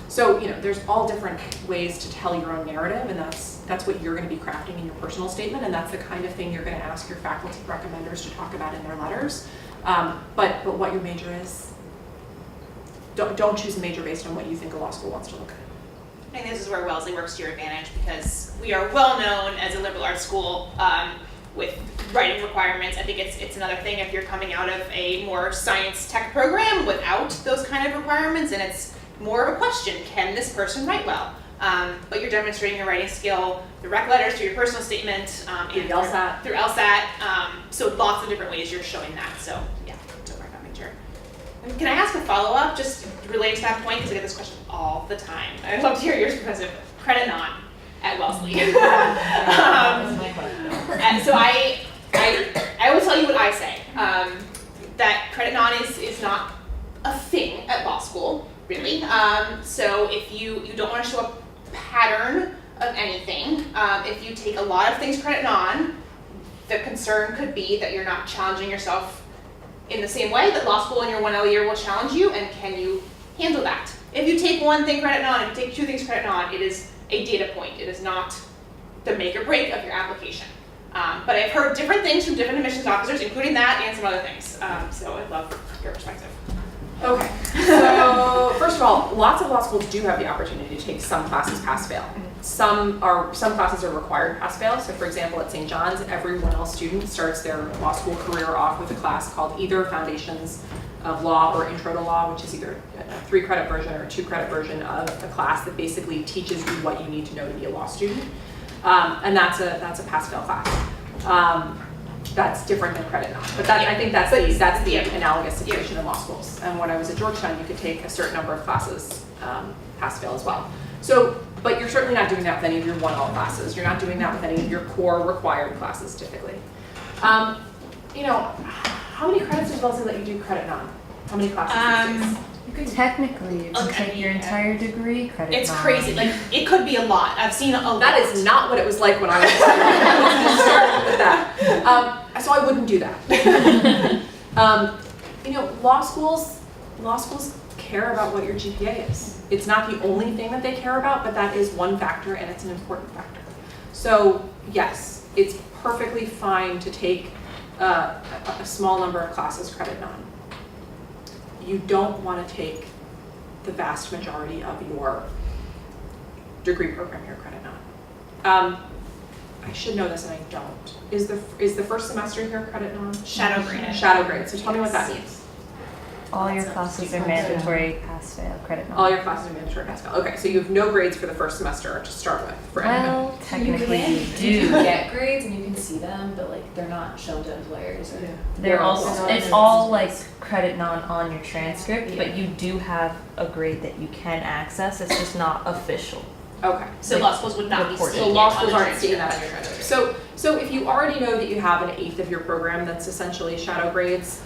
So there's all different ways to tell your own narrative, and that's what you're going to be crafting in your personal statement, and that's the kind of thing you're going to ask your faculty recommenders to talk about in their letters. But what your major is, don't choose a major based on what you think a law school wants to look at. I think this is where Wellesley works to your advantage because we are well known as a liberal arts school with writing requirements. I think it's another thing if you're coming out of a more science tech program without those kind of requirements, and it's more of a question, can this person write well? But you're demonstrating your writing skill, direct letters through your personal statement, Through Lsat. Through Lsat. So lots of different ways you're showing that. So yeah, don't worry about major. And can I ask a follow-up just related to that point, because I get this question all the time. I'd love to hear yours, Professor. Credit non at Wellesley. And so I will tell you what I say. That credit non is not a thing at law school, really. So if you don't want to show a pattern of anything, if you take a lot of things credit non, the concern could be that you're not challenging yourself in the same way that law school in your 1L year will challenge you, and can you handle that? If you take one thing credit non, if you take two things credit non, it is a data point. It is not the make or break of your application. But I've heard different things from different admissions officers, including that and some other things. So I'd love your perspective. Okay, so first of all, lots of law schools do have the opportunity to take some classes pass-fail. Some classes are required pass-fail. So for example, at St. John's, every 1L student starts their law school career off with a class called either Foundations of Law or Intro to Law, which is either a 3-credit version or a 2-credit version of a class that basically teaches you what you need to know to be a law student. And that's a pass-fail class. That's different than credit non, but I think that's the analogous situation in law schools. And when I was at Georgetown, you could take a certain number of classes pass-fail as well. So, but you're certainly not doing that with any of your 1L classes. You're not doing that with any of your core required classes typically. How many credits does Wellesley let you do credit non? How many classes these days? Technically, you can take your entire degree credit. It's non. crazy. Like it could be a lot. I've seen a lot. That is not what it was like when I was starting with that. So I wouldn't do that. Law schools care about what your GPA is. It's not the only thing that they care about, but that is one factor, and it's an important factor. So yes, it's perfectly fine to take a small number of classes credit non. You don't want to take the vast majority of your degree program here credit non. I should know this and I don't. Is the first semester here credit non? Shadow grade. Shadow grade. So tell me what that means. All your classes are mandatory pass-fail credit non. All your classes are mandatory pass-fail. Okay, so you have no grades for the first semester to start with for anything. Well, technically you You do. get grades and you can see them, but like they're not shown to employers. Or They're also, it's all like credit non on your transcript, but you do have a grade that you can access. It's just not official. Okay. So law schools would not be Reported. seeing So it law on schools the aren't seeing transcript. that on your transcript. So if you already know that you have 1/8 of your program that's essentially shadow grades,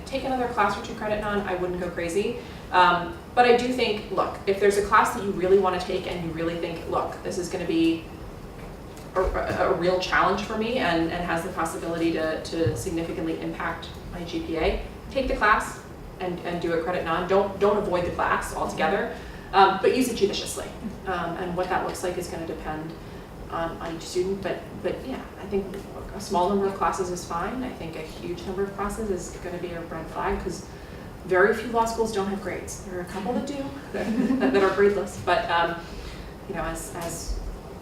take another class or two credit non. I wouldn't go crazy. But I do think, look, if there's a class that you really want to take and you really think, look, this is going to be a real challenge for me and has the possibility to significantly impact my GPA, take the class and do a credit non. Don't avoid the class altogether. But use it judiciously, and what that looks like is going to depend on each student. But yeah, I think a small number of classes is fine. I think a huge number of classes is going to be a red flag because very few law schools don't have grades. There are a couple that do that are gradeless. But as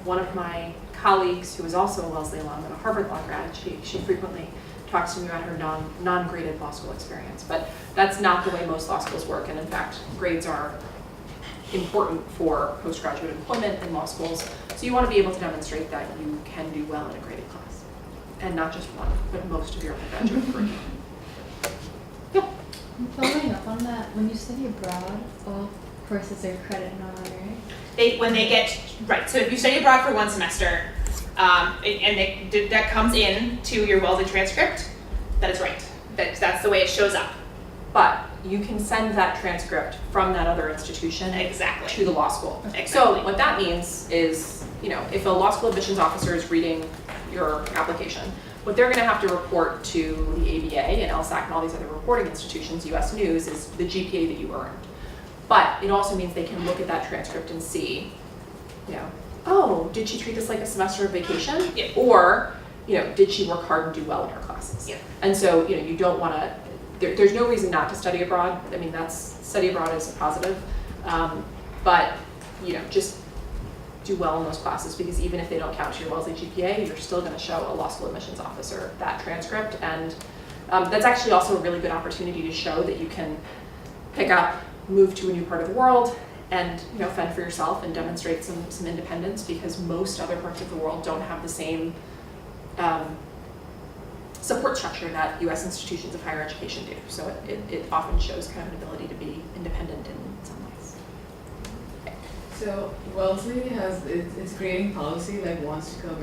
one of my colleagues who is also a Wellesley alum and a Harvard law grad, she frequently talks to me about her non-graded law school experience. But that's not the way most law schools work. And in fact, grades are important for postgraduate employment in law schools. So you want to be able to demonstrate that you can do well in a graded class. And not just one, but most of your undergraduate curriculum. Following up on that, when you study abroad, all courses are credit non-honorary. When they get, right, so if you study abroad for 1 semester, that comes in to your Wellesley transcript, that is right. That's the way it shows up. But you can send that transcript from that other institution Exactly. to the law school. Exactly. So what that means is, if a law school admissions officer is reading your application, what they're going to have to report to the ABA and Lsat and all these other reporting institutions, US News, is the GPA that you earned. But it also means they can look at that transcript and see, oh, did she treat this like a semester of vacation? Yeah. Or, did she work hard and do well in her classes? Yeah. And so, you don't want to, there's no reason not to study abroad. I mean, study abroad is a positive. But, just do well in those classes, because even if they don't count to your Wellesley GPA, you're still going to show a law school admissions officer that transcript. And that's actually also a really good opportunity to show that you can pick up, move to a new part of the world, and fend for yourself and demonstrate some independence, because most other parts of the world don't have the same support structure that U.S. institutions of higher education do. So it often shows kind of an ability to be independent in some ways. So Wellesley its grading policy wants to curb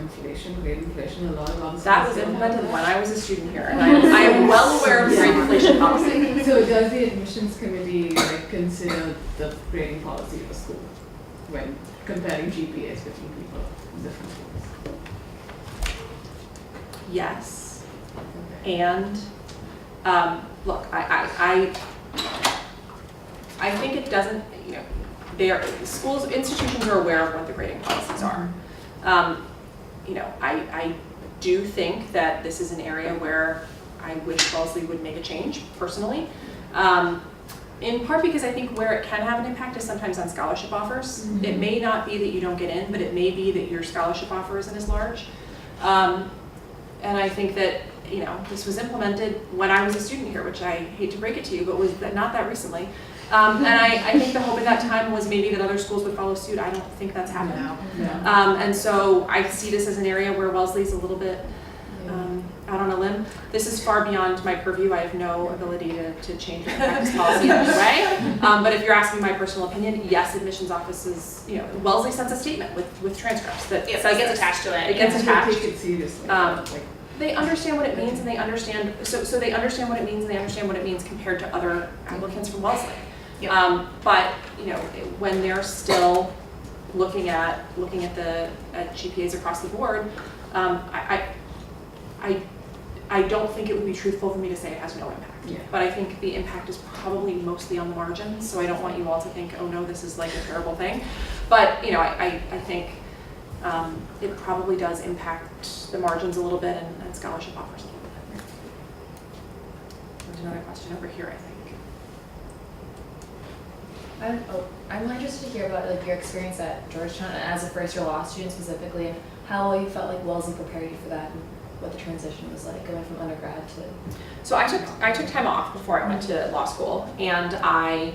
grade inflation. A lot of that was implemented when I was a student here, and I am well aware of grade inflation policy. So does the admissions committee consider the grading policy of a school when comparing GPAs between people in different schools? Yes. Okay. And look, I think it doesn't, schools, institutions are aware of what the grading policies are. I do think that this is an area where I wish Wellesley would make a change, personally. In part because I think where it can have an impact is sometimes on scholarship offers. Mm-hmm. It may not be that you don't get in, but it may be that your scholarship offer isn't as large. And I think that, this was implemented when I was a student here, which I hate to break it to you, but was not that recently. And I think the hope at that time was maybe that other schools would follow suit. I don't think that's happened. No. And so I see this as an area where Wellesley's a little bit out on a limb. This is far beyond my purview. I have no ability to change the practice policy in any way. But if you're asking my personal opinion, yes, admissions offices, Wellesley sends a statement with transcripts that So it gets attached to it. It gets attached. Take it seriously. They understand what it means, and they understand. So they understand what it means, and they understand what it means compared to other applicants from Wellesley. Yep. But when they're still looking at the GPAs across the board, I don't think it would be truthful for me to say it has no impact. Yeah. But I think the impact is probably mostly on the margins. So I don't want you all to think, oh no, this is like a terrible thing. But I think it probably does impact the margins a little bit and scholarship offers a little bit. There's another question over here, I think. I'm more interested to hear about your experience at Georgetown as a first-year law student specifically, and how you felt like Wellesley prepared you for that, and what the transition was like going from undergrad to. So I took time off before I went to law school, and I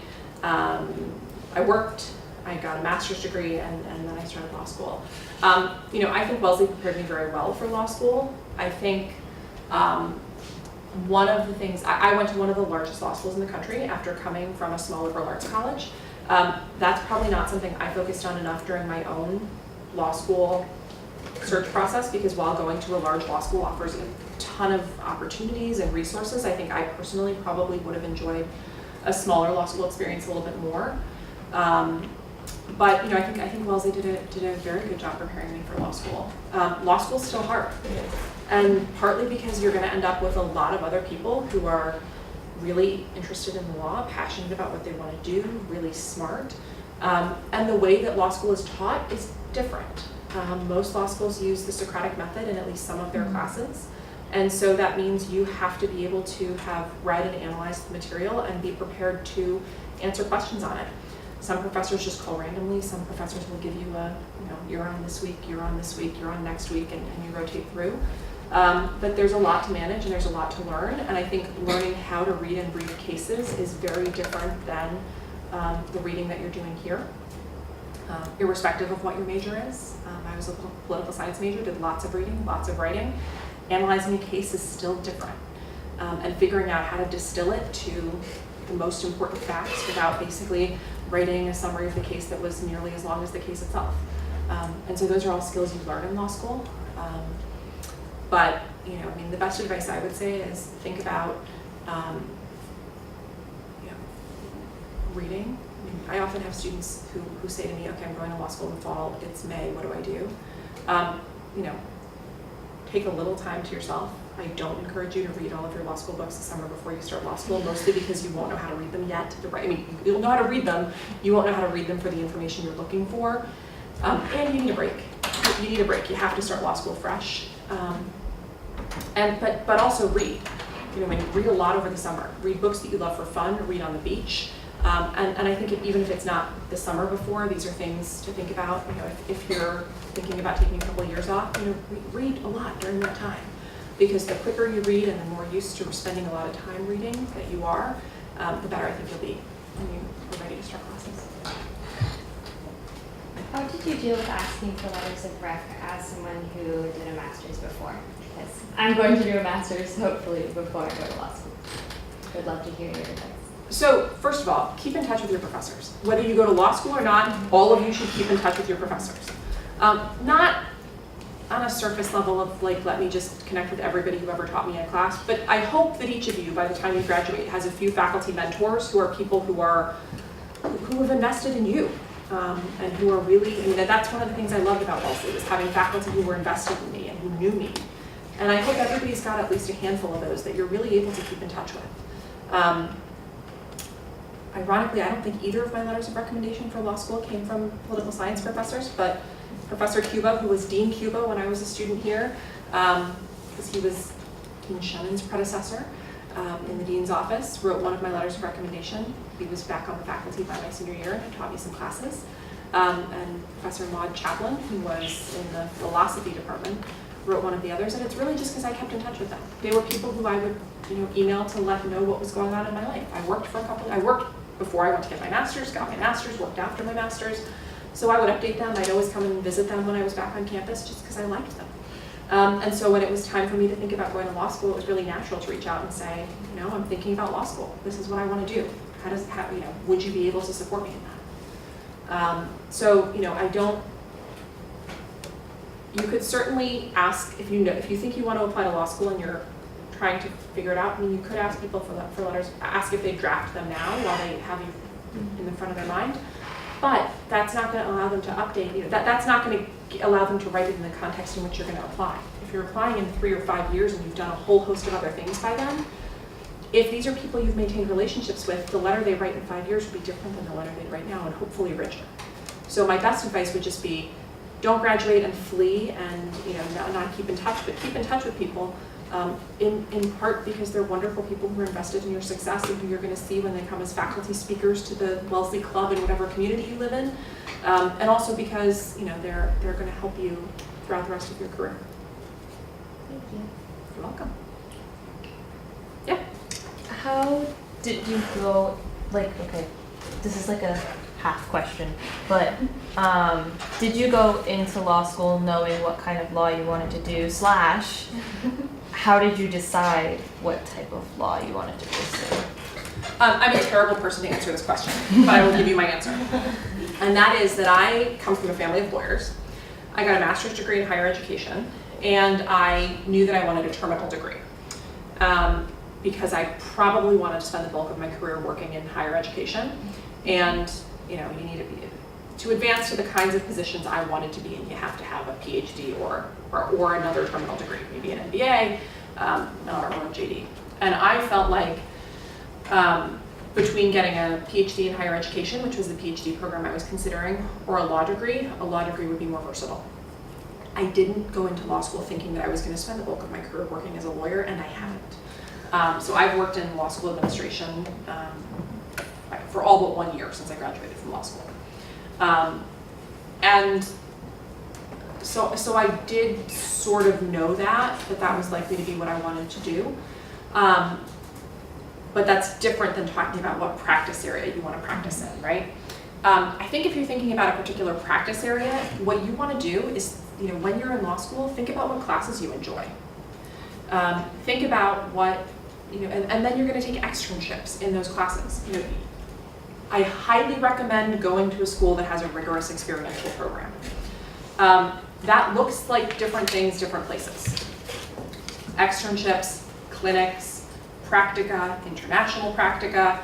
worked. I got a master's degree, and then I started law school. I think Wellesley prepared me very well for law school. I think one of the things, I went to one of the largest law schools in the country after coming from a small liberal arts college. That's probably not something I focused on enough during my own law school search process, because while going to a large law school offers a ton of opportunities and resources, I think I personally probably would have enjoyed a smaller law school experience a little bit more. But I think Wellesley did a very good job preparing me for law school. Law school's still hard, and partly because you're going to end up with a lot of other people who are really interested in law, passionate about what they want to do, really smart, and the way that law school is taught is different. Most law schools use the Socratic method in at least some of their classes, and so that means you have to be able to have read and analyzed the material and be prepared to answer questions on it. Some professors just call randomly. Some professors will give you you're on this week, you're on this week, you're on next week, and you rotate through. But there's a lot to manage and there's a lot to learn. And I think learning how to read and brief cases is very different than the reading that you're doing here, irrespective of what your major is. I was a political science major, did lots of reading, lots of writing. Analyzing a case is still different. And figuring out how to distill it to the most important facts without basically writing a summary of the case that was nearly as long as the case itself. And so those are all skills you learn in law school. But, you know, I mean, the best advice I would say is think about, you know, reading. I mean, I often have students who say to me, okay, I'm going to law school in the fall, it's May, what do I do? You know, take a little time to yourself. I don't encourage you to read all of your law school books the summer before you start law school, mostly because you won't know how to read them yet. I mean, you'll know how to read them, you won't know how to read them for the information you're looking for. And you need a break. You need a break. You have to start law school fresh. But also read. You know, read a lot over the summer. Read books that you love for fun. Read on the beach. And I think even if it's not the summer before, these are things to think about. You know, if you're thinking about taking a couple of years off, you know, read a lot during that time. Because the quicker you read and the more used to spending a lot of time reading that you are, the better I think you'll be when you're ready to start classes. How did you deal with asking for letters of rec as someone who did a master's before? Because I'm going to do a master's hopefully before I go to law school. I'd love to hear your advice. So first of all, keep in touch with your professors. Whether you go to law school or not, all of you should keep in touch with your professors. Not on a surface level of like, let me just connect with everybody who ever taught me in class, but I hope that each of you, by the time you graduate, has a few faculty mentors who are people who have invested in you. And who are really, I mean, that's one of the things I loved about Wellesley, was having faculty who were invested in me and who knew me. And I hope everybody's got at least a handful of those that you're really able to keep in touch with. Ironically, I don't think either of my letters of recommendation for law school came from political science professors, but Professor Cuba, who was Dean Cuba when I was a student here, because he was Dean Shannon's predecessor in the dean's office, wrote one of my letters of recommendation. He was back on the faculty by my senior year and taught me some classes. And Professor Maud Chaplin, who was in the philosophy department, wrote one of the others, and it's really just because I kept in touch with them. They were people who I would, you know, email to let know what was going on in my life. I worked before I went to get my master's, got my master's, worked after my master's. So I would update them. I'd always come and visit them when I was back on campus just because I liked them. And so when it was time for me to think about going to law school, it was really natural to reach out and say, you know, I'm thinking about law school. This is what I want to do. You know, would you be able to support me in that? So, you know, you could certainly ask if you think you want to apply to law school and you're trying to figure it out. I mean, you could ask people for letters, ask if they draft them now while they have you in the front of their mind. But that's not going to allow them to update, you know, that's not going to allow them to write it in the context in which you're going to apply. If you're applying in 3 or 5 years and you've done a whole host of other things by then, if these are people you've maintained relationships with, the letter they write in 5 years will be different than the letter they write now, and hopefully richer. So my best advice would just be, don't graduate and flee and, you know, not keep in touch, but keep in touch with people, in part because they're wonderful people who are invested in your success and who you're going to see when they come as faculty speakers to the Wellesley Club in whatever community you live in, and also because, you know, they're going to help you throughout the rest of your career. Thank you. You're welcome. Yeah. How did you go, like, okay, this is like a half question, but did you go into law school knowing what kind of law you wanted to do, / how did you decide what type of law you wanted to pursue? I'm a terrible person to answer this question, but I will give you my answer. And that is that I come from a family of lawyers. I got a master's degree in higher education, and I knew that I wanted a terminal degree. Because I probably wanted to spend the bulk of my career working in higher education. And, you know, you need to advance to the kinds of positions I wanted to be in, you have to have a PhD or another terminal degree, maybe an MBA or a JD. And I felt like between getting a PhD in higher education, which was the PhD program I was considering, or a law degree would be more versatile. I didn't go into law school thinking that I was going to spend the bulk of my career working as a lawyer, and I haven't. So I've worked in law school administration for all but 1 year since I graduated from law school. And so I did sort of know that was likely to be what I wanted to do. But that's different than talking about what practice area you want to practice in, right? I think if you're thinking about a particular practice area, what you want to do is, you know, when you're in law school, think about what classes you enjoy. Think about what and then you're going to take externships in those classes. I highly recommend going to a school that has a rigorous experiential program. That looks like different things, different places. Externships, clinics, practica, international practica.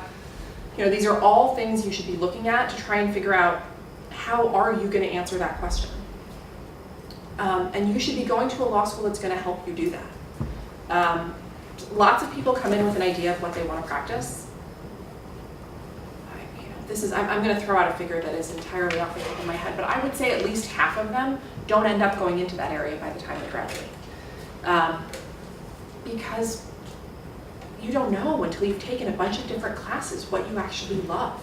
These are all things you should be looking at to try and figure out how are you going to answer that question. And you should be going to a law school that's going to help you do that. Lots of people come in with an idea of what they want to practice. I'm going to throw out a figure that is entirely off the top of my head, but I would say at least half of them don't end up going into that area by the time they graduate. Because you don't know until you've taken a bunch of different classes what you actually love.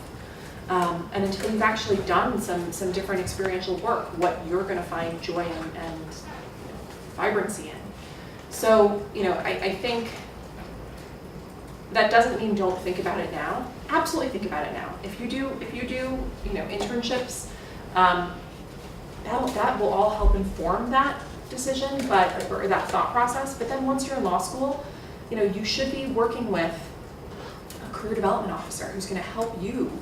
And until you've actually done some different experiential work, what you're going to find joy and vibrancy in. So, I think that doesn't mean don't think about it now. Absolutely think about it now. If you do, internships, that will all help inform that decision, or that thought process. But then once you're in law school, you should be working with a career development officer who's going to help you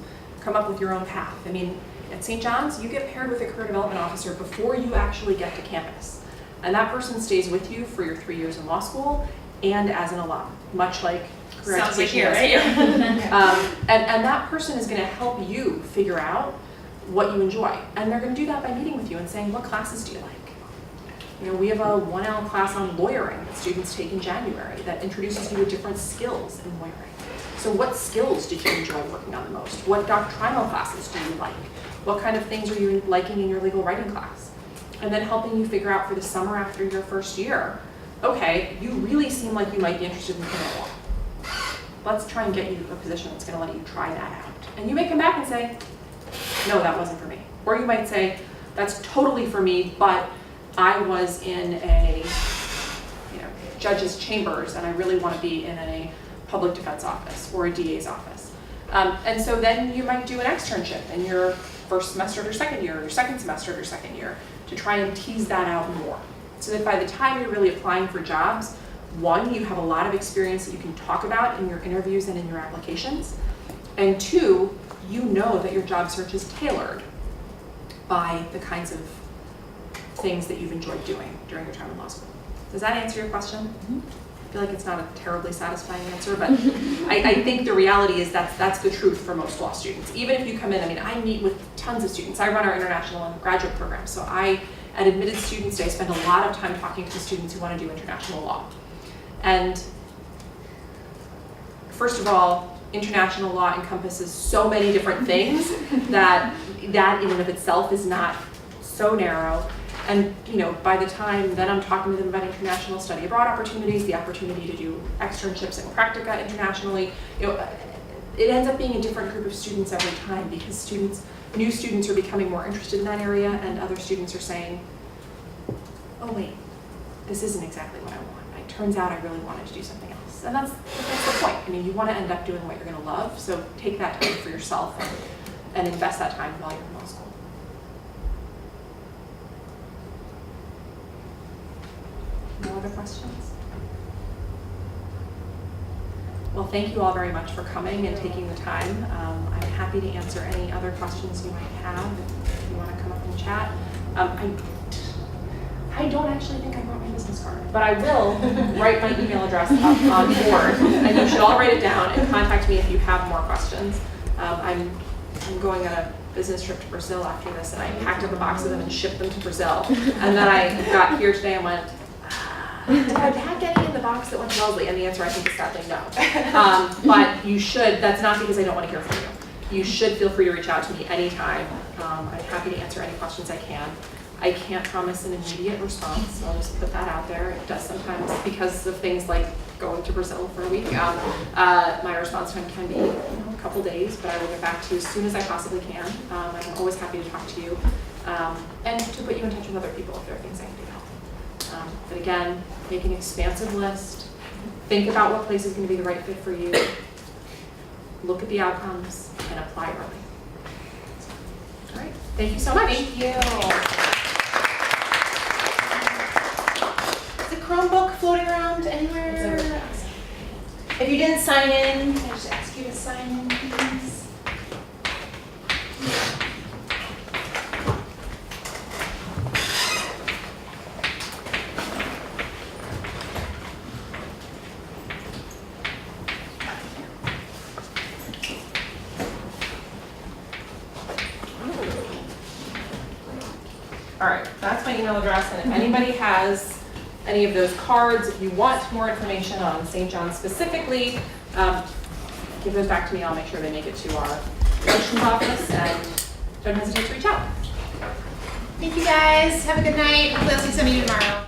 come up with your own path. At St. John's, you get paired with a career development officer before you actually get to campus. And that person stays with you for your 3 years in law school and as an alum, much like career Sounds like education here, is right? here. And that person is going to help you figure out what you enjoy. And they're going to do that by meeting with you and saying, what classes do you like? We have a 1L class on lawyering that students take in January that introduces you to different skills in lawyering. So what skills did you enjoy working on the most? What doctrinal classes do you like? What kind of things are you liking in your legal writing class? And then helping you figure out for the summer after your first year, okay, you really seem like you might be interested in criminal law. Let's try and get you a position that's going to let you try that out. And you may come back and say, no, that wasn't for me. Or you might say, that's totally for me, but I was in a judge's chambers and I really want to be in a public defense office or a DA's office. And so then you might do an externship in your first semester of your second year, or your second semester of your second year, to try and tease that out more. So that by the time you're really applying for jobs, one, you have a lot of experience that you can talk about in your interviews and in your applications. And two, you know that your job search is tailored by the kinds of things that you've enjoyed doing during your time in law school. Does that answer your question? Mm-hmm. I feel like it's not a terribly satisfying answer, but I think the reality is that's the truth for most law students. Even if you come in, I meet with tons of students. I run our international and graduate program, so at Admitted Students Day, spend a lot of time talking to students who want to do international law. And first of all, international law encompasses so many different things that in and of itself is not so narrow. And by the time then I'm talking to them about international study abroad opportunities, the opportunity to do externships and practica internationally, it ends up being a different group of students every time because new students are becoming more interested in that area, and other students are saying, oh wait, this isn't exactly what I want. It turns out I really wanted to do something else. And that's the point. You want to end up doing what you're going to love, so take that time for yourself and invest that time while you're in law school. No other questions? Well, thank you all very much for coming and taking the time. I'm happy to answer any other questions you might have if you want to come up and chat. I don't actually think I brought my business card, but I will write my email address up on board, and you should all write it down and contact me if you have more questions. I'm going on a business trip to Brazil after this, and I packed up a box of them and shipped them to Brazil. And then I got here today and went, did I pack any in the box that went to Wellesley? And the answer I think is sadly no. But you should, that's not because I don't want to hear from you. You should feel free to reach out to me anytime. I'm happy to answer any questions I can. I can't promise an immediate response, so I'll just put that out there. It does sometimes, because of things like going to Brazil for a week, my response time can be a couple days, but I will get back to you as soon as I possibly can. I'm always happy to talk to you and to put you in touch with other people if there are things I can do to help. But again, make an expansive list. Think about what place is going to be the right fit for you. Look at the outcomes and apply early. All right. Thank you so much. Thank you. Is the Chromebook floating around anywhere? If you didn't sign in, can I just ask you to sign in, please? All right, that's my email address, and if anybody has any of those cards, if you want more information on St. John specifically, give those back to me. I'll make sure they make it to our admissions office, and don't hesitate to reach out. Thank you guys. Have a good night. Hopefully I'll see some of you tomorrow.